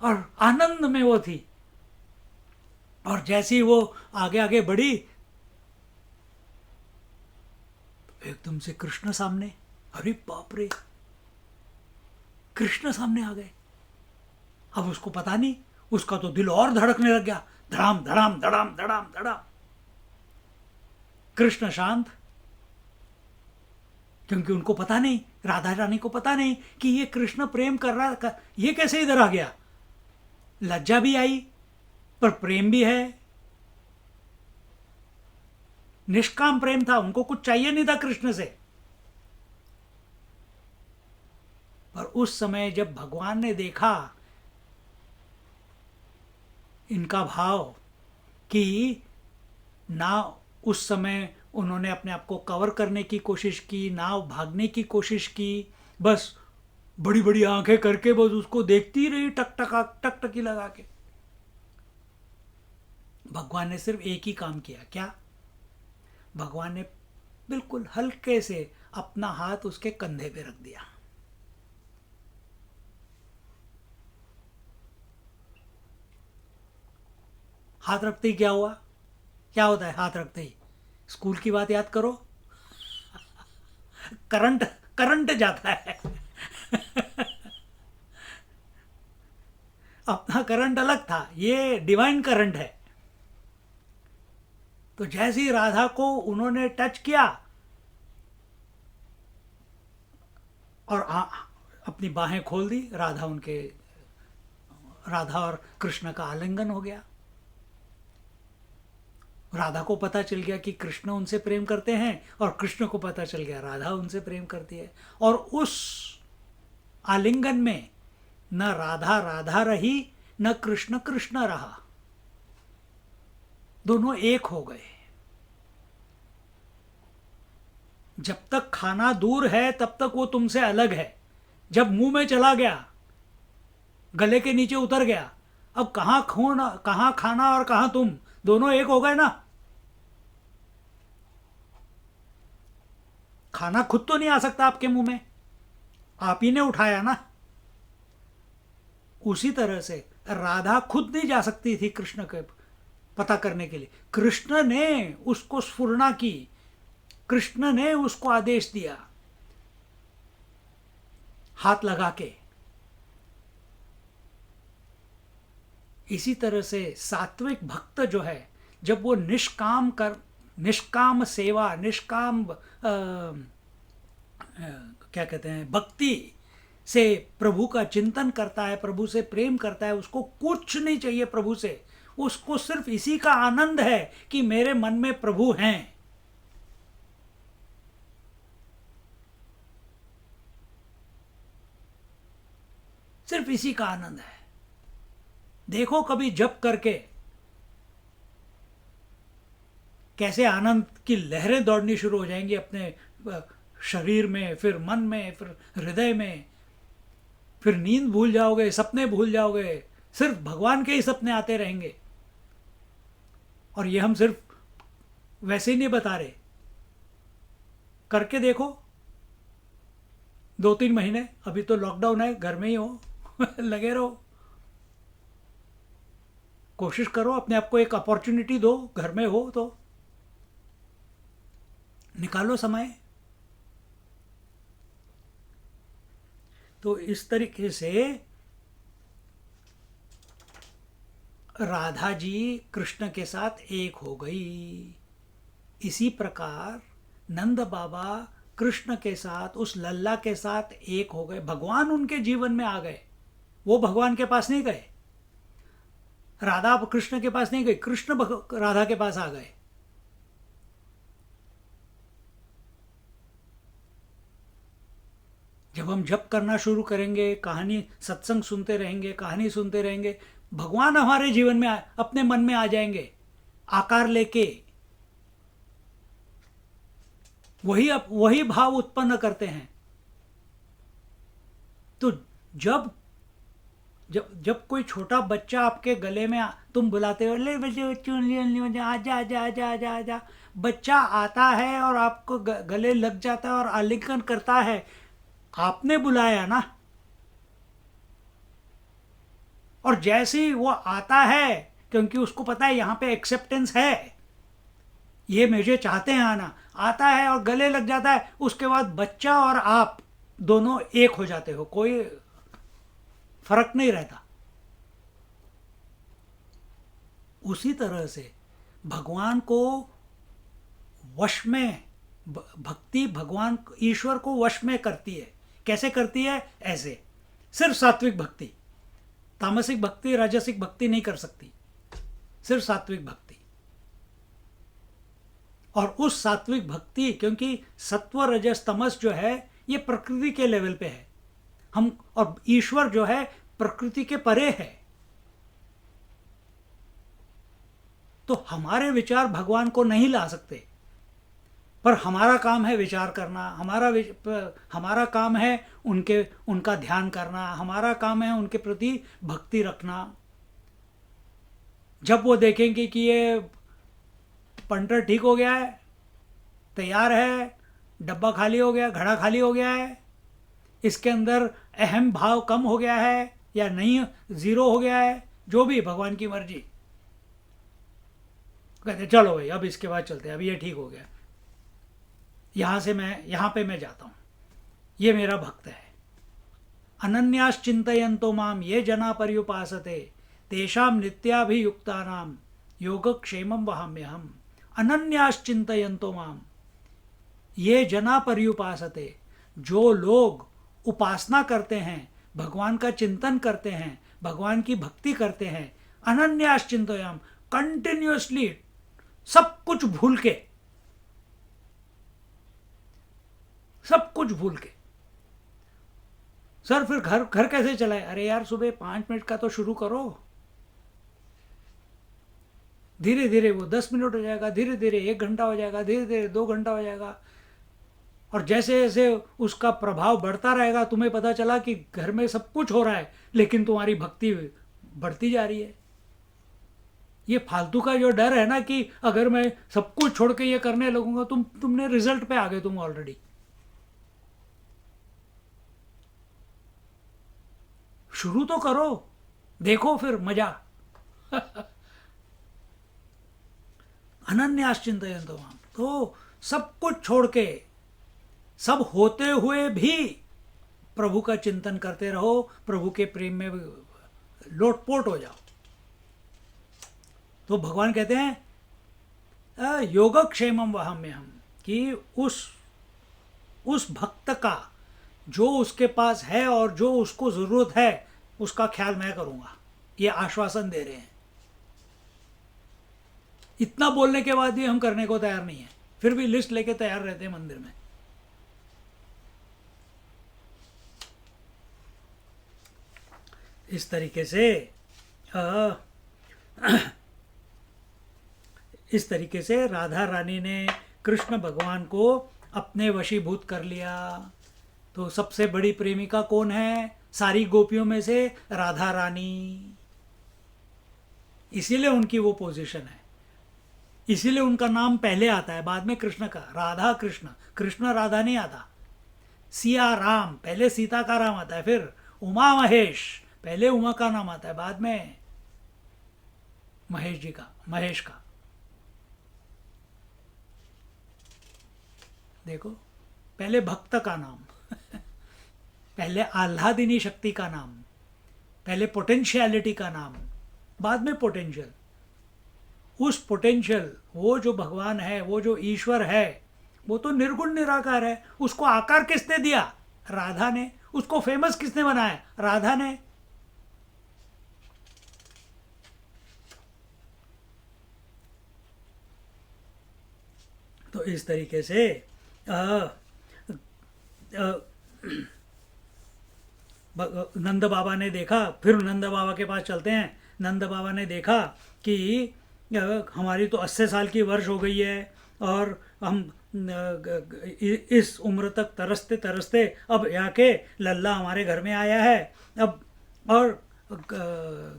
और आनंद में वो थी। और जैसी वो आगे आगे बढ़ी, तो एकदम से कृष्ण सामने, अरे बाप रे, कृष्ण सामने आ गए। अब उसको पता नहीं, उसका तो दिल और धड़कने लग गया, धड़ाम धड़ाम धड़ाम धड़ाम धड़ाम। कृष्ण शांत, क्योंकि उनको पता नहीं, राधा रानी को पता नहीं कि ये कृष्ण प्रेम कर रहा, ये कैसे इधर आ गया। लज्जा भी आई पर प्रेम भी है, निष्काम प्रेम था, उनको कुछ चाहिए नहीं था कृष्ण से। पर उस समय जब भगवान ने देखा इनका भाव, कि ना उस समय उन्होंने अपने आप को कवर करने की कोशिश की, ना भागने की कोशिश की, बस बड़ी बड़ी आंखें करके बस उसको देखती रही, टकटकी लगा के। भगवान ने सिर्फ एक ही काम किया, क्या? भगवान ने बिल्कुल हल्के से अपना हाथ उसके कंधे पे रख दिया। हाथ रखते ही क्या हुआ? क्या होता है हाथ रखते ही? स्कूल की बात याद करो। करंट करंट जाता है। अपना करंट अलग था, ये डिवाइन करंट है। तो जैसे ही राधा को उन्होंने टच किया और अपनी बाहें खोल दी, राधा और कृष्ण का आलिंगन हो गया। राधा को पता चल गया कि कृष्ण उनसे प्रेम करते हैं, और कृष्ण को पता चल गया राधा उनसे प्रेम करती है। और उस आलिंगन में न राधा राधा रही, न कृष्ण कृष्ण रहा, दोनों एक हो गए। जब तक खाना दूर है तब तक वो तुमसे अलग है, जब मुंह में चला गया, गले के नीचे उतर गया, अब कहां खाना और कहां तुम, दोनों एक हो गए ना। खाना खुद तो नहीं आ सकता आपके मुंह में, आप ही ने उठाया ना। उसी तरह से राधा खुद नहीं जा सकती थी कृष्ण के पता करने के लिए, कृष्ण ने उसको स्फुरना की, कृष्ण ने उसको आदेश दिया हाथ लगा के। इसी तरह से सात्विक भक्त जो है, जब वो निष्काम सेवा, निष्काम क्या कहते हैं, भक्ति से प्रभु का चिंतन करता है, प्रभु से प्रेम करता है, उसको कुछ नहीं चाहिए प्रभु से, उसको सिर्फ इसी का आनंद है कि मेरे मन में प्रभु हैं। सिर्फ इसी का आनंद है। देखो कभी जप करके कैसे आनंद की लहरें दौड़नी शुरू हो जाएंगी अपने शरीर में, फिर मन में, फिर हृदय में, फिर नींद भूल जाओगे, सपने भूल जाओगे, सिर्फ भगवान के ही सपने आते रहेंगे। और ये हम सिर्फ वैसे ही नहीं बता रहे, करके देखो 2-3 महीने, अभी तो लॉकडाउन है, घर में ही हो लगे रहो, कोशिश करो, अपने आप को एक अपॉर्चुनिटी दो, घर में हो तो निकालो समय। तो इस तरीके से राधा जी कृष्ण के साथ एक हो गई। इसी प्रकार नंद बाबा कृष्ण के साथ, उस लल्ला के साथ एक हो गए, भगवान उनके जीवन में आ गए। वो भगवान के पास नहीं गए, राधा कृष्ण के पास नहीं गई, कृष्ण राधा के पास आ गए। जब हम जप करना शुरू करेंगे, कहानी सत्संग सुनते रहेंगे, कहानी सुनते रहेंगे, भगवान हमारे जीवन में अपने मन में आ जाएंगे आकार लेके। वही भाव उत्पन्न करते हैं। तो जब जब जब कोई छोटा बच्चा आपके गले में तुम बुलाते हो, ले बच्चे आजा आजा आजा आजा आजा, बच्चा आता है और आपको गले लग जाता है और आलिंगन करता है, आपने बुलाया ना। और जैसे ही वो आता है, क्योंकि उसको पता है यहाँ पे एक्सेप्टेंस है, ये मुझे चाहते हैं आना, आता है और गले लग जाता है, उसके बाद बच्चा और आप दोनों एक हो जाते हो, कोई फर्क नहीं रहता। उसी तरह से भगवान को वश में, भक्ति भगवान ईश्वर को वश में करती है। कैसे करती है? ऐसे, सिर्फ सात्विक भक्ति, तामसिक भक्ति, राजसिक भक्ति नहीं कर सकती, सिर्फ सात्विक भक्ति। और उस सात्विक भक्ति, क्योंकि सत्व रजस तमस जो है ये प्रकृति के लेवल पे है, हम, और ईश्वर जो है प्रकृति के परे है, तो हमारे विचार भगवान को नहीं ला सकते। पर हमारा काम है विचार करना, हमारा काम है उनका ध्यान करना, हमारा काम है उनके प्रति भक्ति रखना। जब वो देखेंगे कि ये पंटर ठीक हो गया है, तैयार है, डब्बा खाली हो गया, घड़ा खाली हो गया है, इसके अंदर अहम भाव कम हो गया है या नहीं, जीरो हो गया है, जो भी भगवान की मर्जी, कहते चलो भाई अब इसके बाद चलते हैं, अब ये ठीक हो गया, यहाँ पे मैं जाता हूँ, ये मेरा भक्त है। अनन्यास चिंतयन्तो माम ये जना पर्युपासते तेषाम नित्याभियुक्तानाम योगक्षेमं वहाम्यहम्। अनन्यास चिंतयन्तो माम ये जना पर्युपासते, जो लोग उपासना करते हैं, भगवान का चिंतन करते हैं, भगवान की भक्ति करते हैं, अनन्यास चिंतयाम, कंटिन्यूअसली, सब कुछ भूल के, सब कुछ भूल के। सर फिर घर कैसे चलाए? अरे यार सुबह 5 मिनट का तो शुरू करो, धीरे धीरे वो 10 मिनट हो जाएगा, धीरे धीरे 1 घंटा हो जाएगा, धीरे धीरे 2 घंटा हो जाएगा। और जैसे जैसे उसका प्रभाव बढ़ता रहेगा, तुम्हें पता चला कि घर में सब कुछ हो रहा है लेकिन तुम्हारी भक्ति बढ़ती जा रही है। ये फालतू का जो डर है ना कि अगर मैं सब कुछ छोड़ के ये करने लगूंगा, तुमने रिजल्ट पे आ गए तुम ऑलरेडी। शुरू तो करो, देखो फिर मजा। अनन्यास चिंतयन्तो माम, तो सब कुछ छोड़ के, सब होते हुए भी प्रभु का चिंतन करते रहो, प्रभु के प्रेम में लोटपोट हो जाओ। तो भगवान कहते हैं योगक्षेमम वहाम्यहम, कि उस भक्त का जो उसके पास है और जो उसको जरूरत है उसका ख्याल मैं करूंगा, ये आश्वासन दे रहे हैं। इतना बोलने के बाद भी हम करने को तैयार नहीं है, फिर भी लिस्ट लेके तैयार रहते हैं मंदिर में। इस तरीके से इस तरीके से राधा रानी ने कृष्ण भगवान को अपने वशीभूत कर लिया। तो सबसे बड़ी प्रेमिका कौन है सारी गोपियों में से? राधा रानी। इसीलिए उनकी वो पोजीशन है, इसीलिए उनका नाम पहले आता है, बाद में कृष्ण का। राधा कृष्ण, कृष्ण राधा नहीं आता। सिया राम, पहले सीता का नाम आता है, फिर उमा महेश, पहले उमा का नाम आता है, बाद में महेश जी का, महेश का। देखो, पहले भक्त का नाम पहले आह्लादिनी शक्ति का नाम, पहले पोटेंशियलिटी का नाम, बाद में पोटेंशियल। उस पोटेंशियल, वो जो भगवान है, वो जो ईश्वर है, वो तो निर्गुण निराकार है। उसको आकार किसने दिया? राधा ने। उसको फेमस किसने बनाया? राधा ने। तो इस तरीके से नंद बाबा ने देखा, फिर नंद बाबा के पास चलते हैं। नंद बाबा ने देखा कि हमारी तो 80 साल की वर्ष हो गई है और हम इस उम्र तक तरसते तरसते अब आके लल्ला हमारे घर में आया है। अब और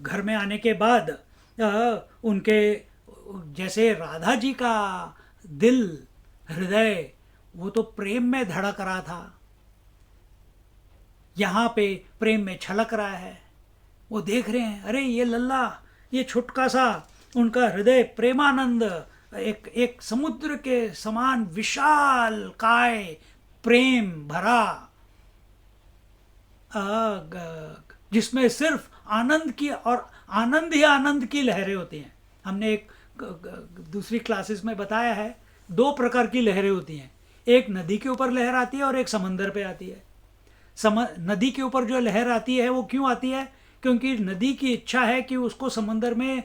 घर में आने के बाद उनके जैसे राधा जी का दिल, हृदय, वो तो प्रेम में धड़क रहा था, यहाँ पे प्रेम में छलक रहा है। वो देख रहे हैं, अरे ये लल्ला, ये छुटका सा उनका हृदय प्रेमानंद, एक समुद्र के समान विशाल काय प्रेम भरा, जिसमें सिर्फ आनंद की और आनंद ही आनंद की लहरें होती हैं। हमने एक दूसरी क्लासेस में बताया है, 2 प्रकार की लहरें होती हैं। एक नदी के ऊपर लहर आती है और एक समंदर पे आती है। नदी के ऊपर जो लहर आती है वो क्यों आती है? क्योंकि नदी की इच्छा है कि उसको समंदर में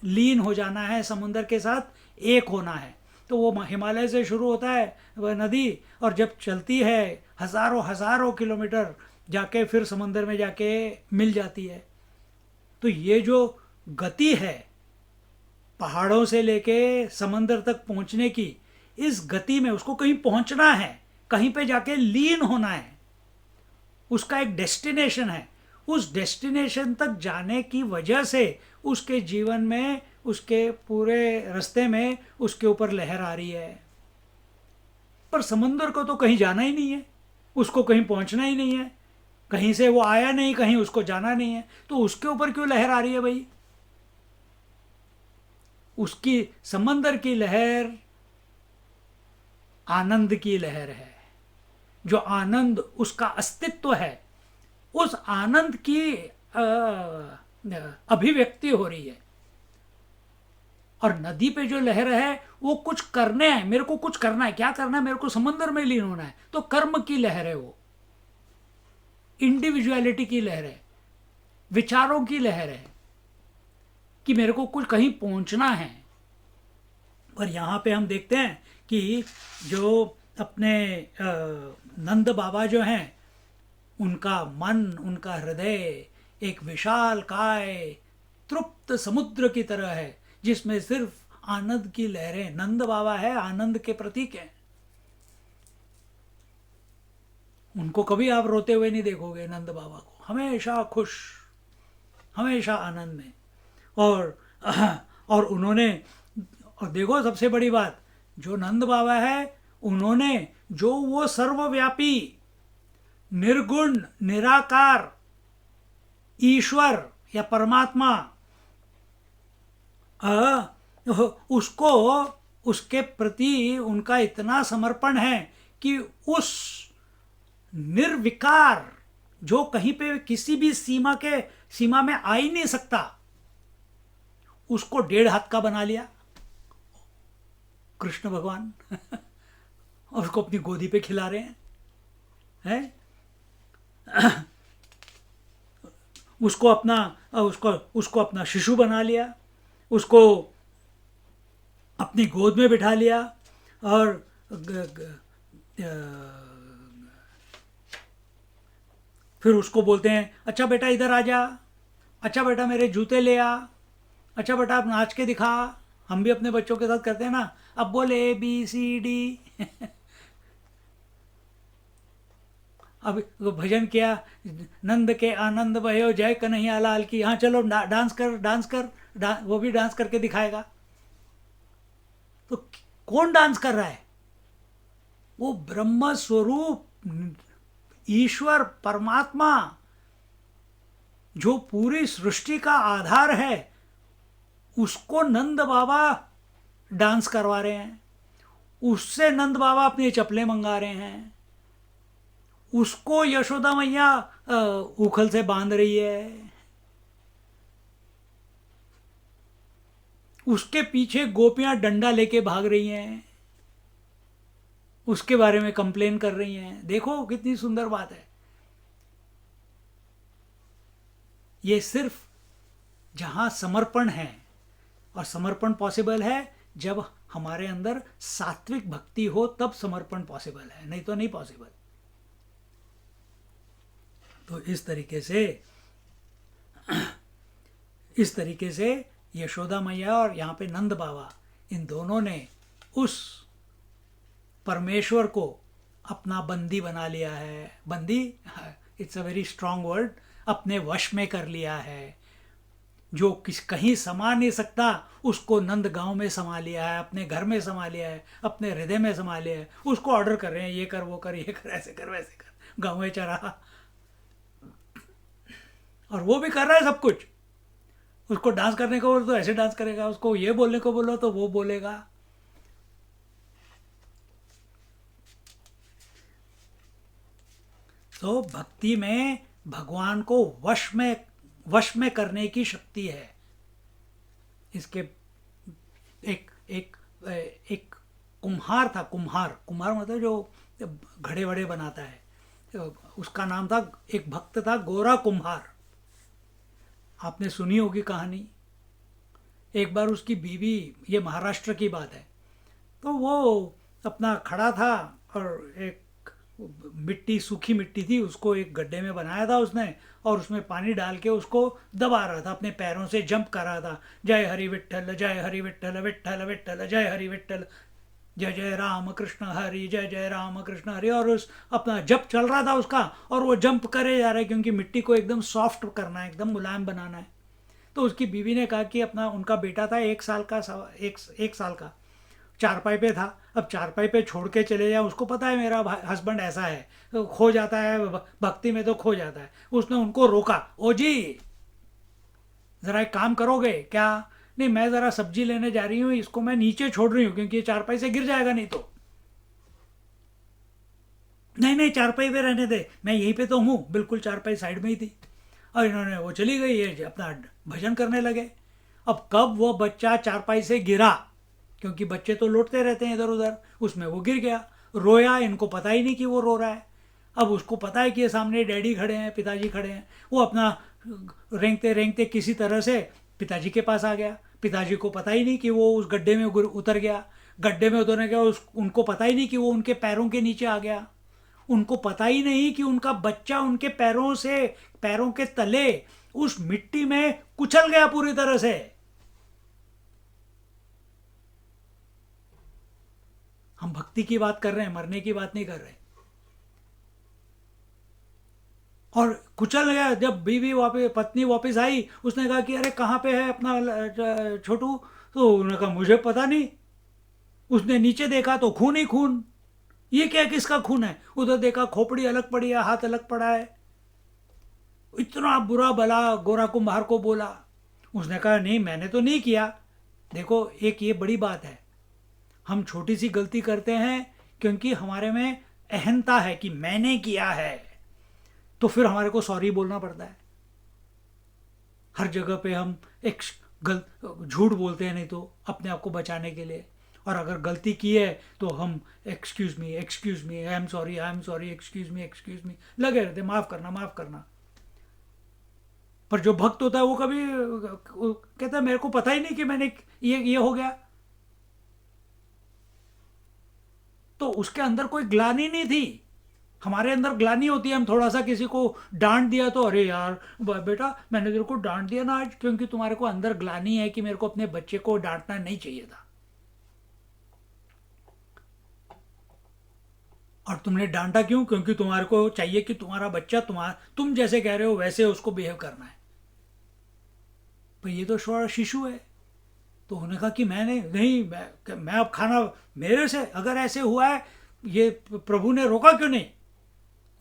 लीन हो जाना है, समंदर के साथ एक होना है। तो वो हिमालय से शुरू होता है वह नदी, और जब चलती है हज़ारों हज़ारों किलोमीटर जाके फिर समंदर में जाके मिल जाती है। तो ये जो गति है पहाड़ों से लेके समंदर तक पहुंचने की, इस गति में उसको कहीं पहुंचना है, कहीं पे जाके लीन होना है, उसका एक डेस्टिनेशन है। उस डेस्टिनेशन तक जाने की वजह से उसके जीवन में, उसके पूरे रास्ते में उसके ऊपर लहर आ रही है। पर समंदर को तो कहीं जाना ही नहीं है, उसको कहीं पहुंचना ही नहीं है, कहीं से वो आया नहीं, कहीं उसको जाना नहीं है, तो उसके ऊपर क्यों लहर आ रही है भाई? उसकी समंदर की लहर आनंद की लहर है। जो आनंद उसका अस्तित्व है, उस आनंद की अभिव्यक्ति हो रही है। और नदी पे जो लहर है वो कुछ करने है, मेरे को कुछ करना है। क्या करना है? मेरे को समंदर में लीन होना है। तो कर्म की लहर है, वो इंडिविजुअलिटी की लहर है, विचारों की लहर है कि मेरे को कुछ कहीं पहुंचना है। और यहाँ पे हम देखते हैं कि जो अपने नंद बाबा जो हैं, उनका मन, उनका हृदय एक विशाल काय तृप्त समुद्र की तरह है, जिसमें सिर्फ आनंद की लहरें। नंद बाबा है आनंद के प्रतीक हैं। उनको कभी आप रोते हुए नहीं देखोगे। नंद बाबा को हमेशा खुश, हमेशा आनंद में। और उन्होंने, और देखो सबसे बड़ी बात, जो नंद बाबा है उन्होंने जो वो सर्वव्यापी निर्गुण निराकार ईश्वर या परमात्मा उसको, उसके प्रति उनका इतना समर्पण है कि उस निर्विकार जो कहीं पे किसी भी सीमा में आ ही नहीं सकता, उसको 1.5 हाथ का बना लिया कृष्ण भगवान और उसको अपनी गोदी पे खिला रहे हैं, उसको अपना शिशु बना लिया, उसको अपनी गोद में बिठा लिया और फिर उसको बोलते हैं अच्छा बेटा इधर आ जा, अच्छा बेटा मेरे जूते ले आ, अच्छा बेटा आप नाच के दिखा। हम भी अपने बच्चों के साथ करते हैं ना, अब बोले ABCD अब भजन किया, नंद के आनंद भयो जय कन्हैया लाल की, हाँ चलो डांस कर, वो भी डांस करके दिखाएगा। तो कौन डांस कर रहा है? वो ब्रह्म स्वरूप ईश्वर परमात्मा जो पूरी सृष्टि का आधार है, उसको नंद बाबा डांस करवा रहे हैं, उससे नंद बाबा अपनी चप्पलें मंगा रहे हैं, उसको यशोदा मैया उखल से बांध रही है, उसके पीछे गोपियां डंडा लेके भाग रही हैं, उसके बारे में कंप्लेन कर रही हैं। देखो कितनी सुंदर बात है। ये सिर्फ जहां समर्पण है, और समर्पण पॉसिबल है जब हमारे अंदर सात्विक भक्ति हो, तब समर्पण पॉसिबल है, नहीं तो नहीं पॉसिबल। तो इस तरीके से यशोदा मैया और यहाँ पे नंद बाबा, इन दोनों ने उस परमेश्वर को अपना बंदी बना लिया है। बंदी, it's a very strong word, अपने वश में कर लिया है। जो कहीं समा नहीं सकता, उसको नंद गांव में समा लिया है, अपने घर में समा लिया है, अपने हृदय में समा लिया है। उसको ऑर्डर कर रहे हैं, ये कर वो कर, ये कर, ऐसे कर वैसे कर, गाँव में चरा, और वो भी कर रहा है सब कुछ। उसको डांस करने को बोलो तो ऐसे डांस करेगा, उसको ये बोलने को बोलो तो वो बोलेगा। तो भक्ति में भगवान को वश में करने की शक्ति है। इसके एक कुम्हार था, कुम्हार मतलब जो घड़े वड़े बनाता है, तो उसका नाम था, एक भक्त था गोरा कुम्हार। आपने सुनी होगी कहानी। एक बार उसकी बीवी, ये महाराष्ट्र की बात है, तो वो अपना खड़ा था और एक मिट्टी, सूखी मिट्टी थी, उसको एक गड्ढे में बनाया था उसने, और उसमें पानी डाल के उसको दबा रहा था, अपने पैरों से जंप कर रहा था, जय हरि विट्ठल, जय हरि विट्ठल, विट्ठल विट्ठल जय हरि विट्ठल, जय जय राम कृष्ण हरि, जय जय राम कृष्ण हरि। और उस अपना जप चल रहा था उसका, और वो जंप करे जा रहा है, क्योंकि मिट्टी को एकदम सॉफ्ट करना है, एकदम मुलायम बनाना है। तो उसकी बीवी ने कहा कि अपना, उनका बेटा था 1 साल का, एक साल का, चारपाई पे था। अब चारपाई पे छोड़ के चले जाए, उसको पता है मेरा हस्बैंड ऐसा है, तो खो जाता है भक्ति में, तो खो जाता है। उसने उनको रोका, ओ जी ज़रा एक काम करोगे क्या? नहीं, मैं ज़रा सब्जी लेने जा रही हूँ, इसको मैं नीचे छोड़ रही हूँ क्योंकि ये चारपाई से गिर जाएगा नहीं तो। नहीं चारपाई पे रहने दे, मैं यहीं पे तो हूँ, बिल्कुल चारपाई साइड में ही थी। और इन्होंने, वो चली गई, ये अपना भजन करने लगे। अब कब वो बच्चा चारपाई से गिरा, क्योंकि बच्चे तो लौटते रहते हैं इधर उधर, उसमें वो गिर गया, रोया, इनको पता ही नहीं कि वो रो रहा है। अब उसको पता है कि ये सामने डैडी खड़े हैं, पिताजी खड़े हैं। वो अपना रेंगते रेंगते किसी तरह से पिताजी के पास आ गया। पिताजी को पता ही नहीं कि वो उस गड्ढे में उतर गया। गड्ढे में उतरने गया, उनको पता ही नहीं कि वो उनके पैरों के नीचे आ गया। उनको पता ही नहीं कि उनका बच्चा उनके पैरों के तले उस मिट्टी में कुचल गया पूरी तरह से। हम भक्ति की बात कर रहे हैं, मरने की बात नहीं कर रहे। और कुचल गया। जब पत्नी वापस आई, उसने कहा कि अरे कहाँ पे है अपना छोटू? तो उन्होंने कहा मुझे पता नहीं। उसने नीचे देखा तो खून ही खून। ये क्या, किसका खून है? उधर देखा खोपड़ी अलग पड़ी है, हाथ अलग पड़ा है। इतना बुरा भला गोरा कुम्हार को बोला। उसने कहा नहीं मैंने तो नहीं किया। देखो एक ये बड़ी बात है, हम छोटी सी गलती करते हैं क्योंकि हमारे में अहंता है कि मैंने किया है, तो फिर हमारे को सॉरी बोलना पड़ता है। हर जगह पे हम एक झूठ बोलते हैं नहीं तो अपने आप को बचाने के लिए, और अगर गलती की है तो हम excuse me I am sorry excuse me लगे रहते, माफ़ करना माफ़ करना। पर जो भक्त होता है वो कभी कहता है मेरे को पता ही नहीं कि मैंने ये हो गया, तो उसके अंदर कोई ग्लानि नहीं थी। हमारे अंदर ग्लानि होती है, हम थोड़ा सा किसी को डांट दिया तो अरे यार बेटा मैंने तेरे को डांट दिया ना आज, क्योंकि तुम्हारे को अंदर ग्लानि है कि मेरे को अपने बच्चे को डांटना नहीं चाहिए था, और तुमने डांटा क्यों? क्योंकि तुम्हारे को चाहिए कि तुम्हारा बच्चा तुम जैसे कह रहे हो वैसे उसको बिहेव करना है। पर ये तो छोटा शिशु है। तो उन्होंने कहा कि मैंने नहीं, मैं अब खाना, मेरे से अगर ऐसे हुआ है, ये प्रभु ने रोका क्यों नहीं?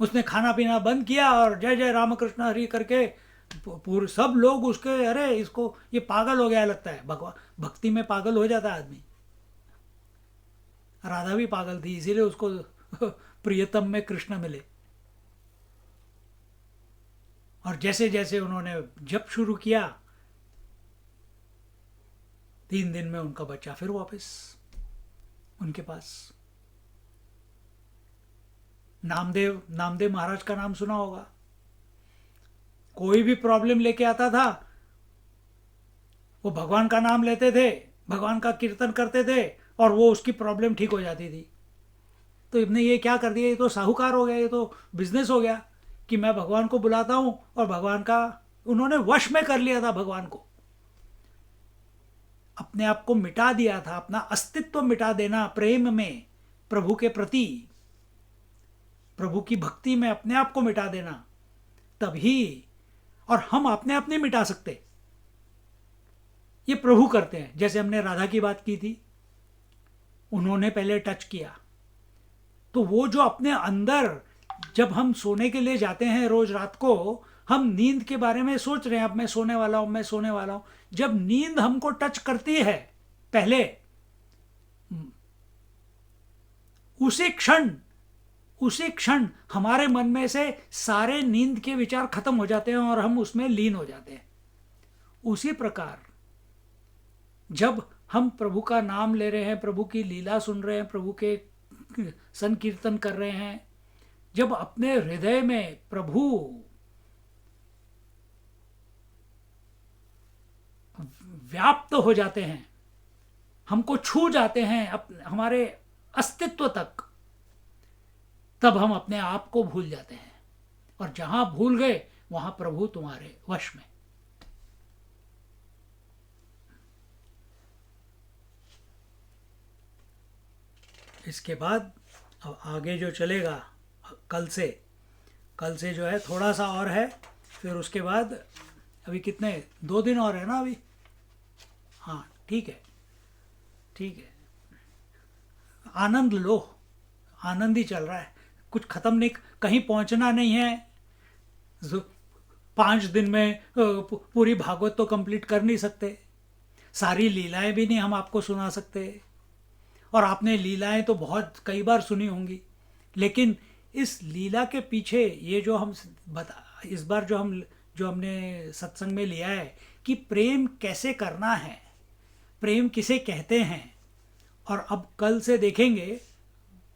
उसने खाना पीना बंद किया और जय जय रामकृष्ण हरि करके पूरे सब लोग उसके, अरे इसको ये पागल हो गया लगता है। भगवान भक्ति में पागल हो जाता है आदमी। राधा भी पागल थी, इसीलिए उसको प्रियतम में कृष्ण मिले। और जैसे जैसे उन्होंने जप शुरू किया, 3 दिन में उनका बच्चा फिर वापस उनके पास। नामदेव महाराज का नाम सुना होगा। कोई भी प्रॉब्लम लेके आता था, वो भगवान का नाम लेते थे, भगवान का कीर्तन करते थे, और वो उसकी प्रॉब्लम ठीक हो जाती थी। तो इब्ने ये क्या कर दिया, ये तो साहूकार हो गया, ये तो बिजनेस हो गया कि मैं भगवान को बुलाता हूँ, और भगवान का उन्होंने वश में कर लिया था। भगवान को अपने आप को मिटा दिया था, अपना अस्तित्व मिटा देना प्रेम में प्रभु के प्रति, प्रभु की भक्ति में अपने आप को मिटा देना, तभी। और हम अपने आप नहीं मिटा सकते, ये प्रभु करते हैं। जैसे हमने राधा की बात की थी, उन्होंने पहले टच किया, तो वो जो अपने अंदर, जब हम सोने के लिए जाते हैं रोज रात को, हम नींद के बारे में सोच रहे हैं, अब मैं सोने वाला हूं, मैं सोने वाला हूं। जब नींद हमको टच करती है पहले, उसी क्षण हमारे मन में से सारे नींद के विचार खत्म हो जाते हैं और हम उसमें लीन हो जाते हैं। उसी प्रकार जब हम प्रभु का नाम ले रहे हैं, प्रभु की लीला सुन रहे हैं, प्रभु के संकीर्तन कर रहे हैं, जब अपने हृदय में प्रभु व्याप्त हो जाते हैं, हमको छू जाते हैं हमारे अस्तित्व तक, तब हम अपने आप को भूल जाते हैं। और जहां भूल गए वहां प्रभु तुम्हारे वश में। इसके बाद अब आगे जो चलेगा, कल से जो है थोड़ा सा और है, फिर उसके बाद अभी कितने 2 दिन और है ना अभी। हाँ ठीक है, ठीक है, आनंद लो, आनंद ही चल रहा है, कुछ खत्म नहीं, कहीं पहुंचना नहीं है। 5 दिन में पूरी भागवत तो कंप्लीट कर नहीं सकते, सारी लीलाएं भी नहीं हम आपको सुना सकते, और आपने लीलाएं तो बहुत कई बार सुनी होंगी, लेकिन इस लीला के पीछे ये जो हम इस बार जो हमने सत्संग में लिया है कि प्रेम कैसे करना है, प्रेम किसे कहते हैं, और अब कल से देखेंगे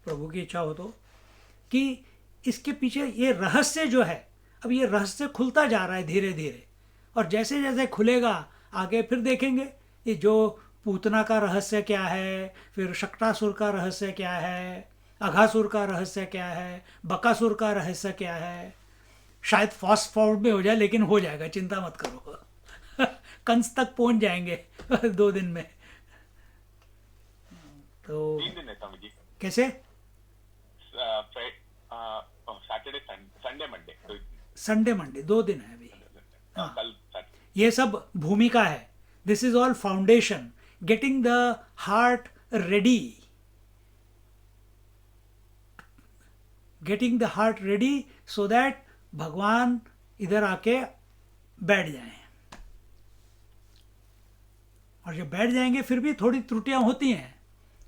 प्रभु की इच्छा हो तो कि इसके पीछे ये रहस्य जो है, अब ये रहस्य खुलता जा रहा है धीरे धीरे, और जैसे जैसे खुलेगा आगे फिर देखेंगे ये जो पूतना का रहस्य क्या है, फिर शक्टासुर का रहस्य क्या है, अघासुर का रहस्य क्या है, बकासुर का रहस्य क्या है। शायद फास्ट फॉरवर्ड में हो जाए, लेकिन हो जाएगा, चिंता मत करो। कंस तक पहुंच जाएंगे 2 दिन में। तो 3 दिन है स्वामी जी। कैसे? Saturday Sunday Monday, Sunday Monday 2 दिन है अभी। हाँ, कल ये सब भूमिका है, this is all foundation, getting the heart ready, getting the heart ready so that भगवान इधर आके बैठ जाएं। और जब बैठ जाएंगे फिर भी थोड़ी त्रुटियां होती हैं,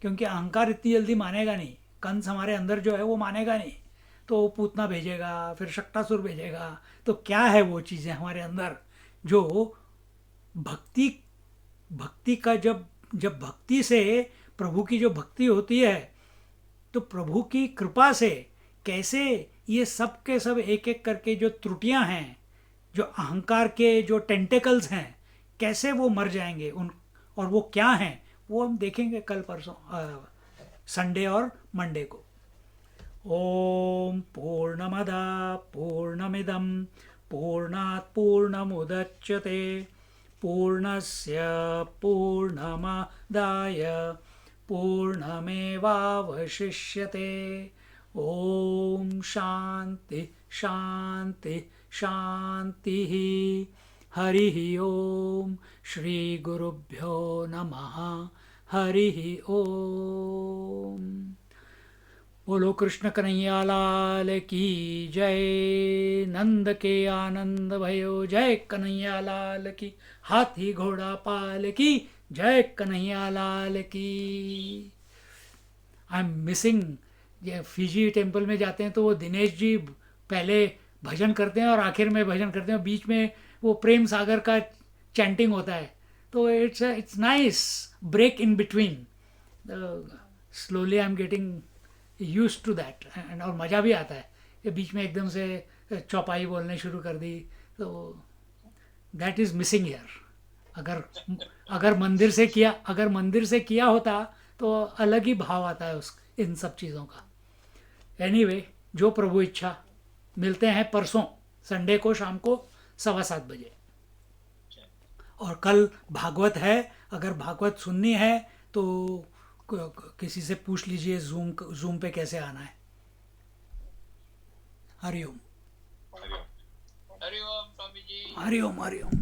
क्योंकि अहंकार इतनी जल्दी मानेगा नहीं, कंस हमारे अंदर जो है वो मानेगा नहीं, तो वो पूतना भेजेगा, फिर शक्टासुर भेजेगा। तो क्या है वो चीज़ें हमारे अंदर जो भक्ति भक्ति का जब जब भक्ति से प्रभु की जो भक्ति होती है, तो प्रभु की कृपा से कैसे ये सब के सब एक एक करके जो त्रुटियां हैं, जो अहंकार के जो टेंटेकल्स हैं, कैसे वो मर जाएंगे उन, और वो क्या हैं वो हम देखेंगे कल परसों, संडे और मंडे को। ओम पूर्णमदा पूर्णमिदम पूर्णात् पूर्णमुदच्यते पूर्णस्य पूर्णमादाय पूर्णमेवावशिष्यते। ओम शांति शांति शांति। हरिः ओम। श्री गुरुभ्यो नमः। हरिः ओम। बोलो कृष्ण कन्हैया लाल की जय। नंद के आनंद भयो जय कन्हैया लाल की। हाथी घोड़ा पाल की जय कन्हैया लाल की। आई एम मिसिंग, ये फिजी टेम्पल में जाते हैं तो वो दिनेश जी पहले भजन करते हैं और आखिर में भजन करते हैं, बीच में वो प्रेम सागर का चैंटिंग होता है, तो it's nice break in between. Slowly I am getting use to that, and और मज़ा भी आता है। ये बीच में एकदम से चौपाई बोलने शुरू कर दी, तो दैट इज़ मिसिंग हियर। अगर मंदिर से किया होता तो अलग ही भाव आता है उस इन सब चीज़ों का। एनीवे, जो प्रभु इच्छा। मिलते हैं परसों संडे को शाम को 7:15 बजे। और कल भागवत है, अगर भागवत सुननी है तो किसी से पूछ लीजिए जूम पे कैसे आना है। हरिओम हरिओम। हरिओम स्वामी जी। हरिओम हरिओम।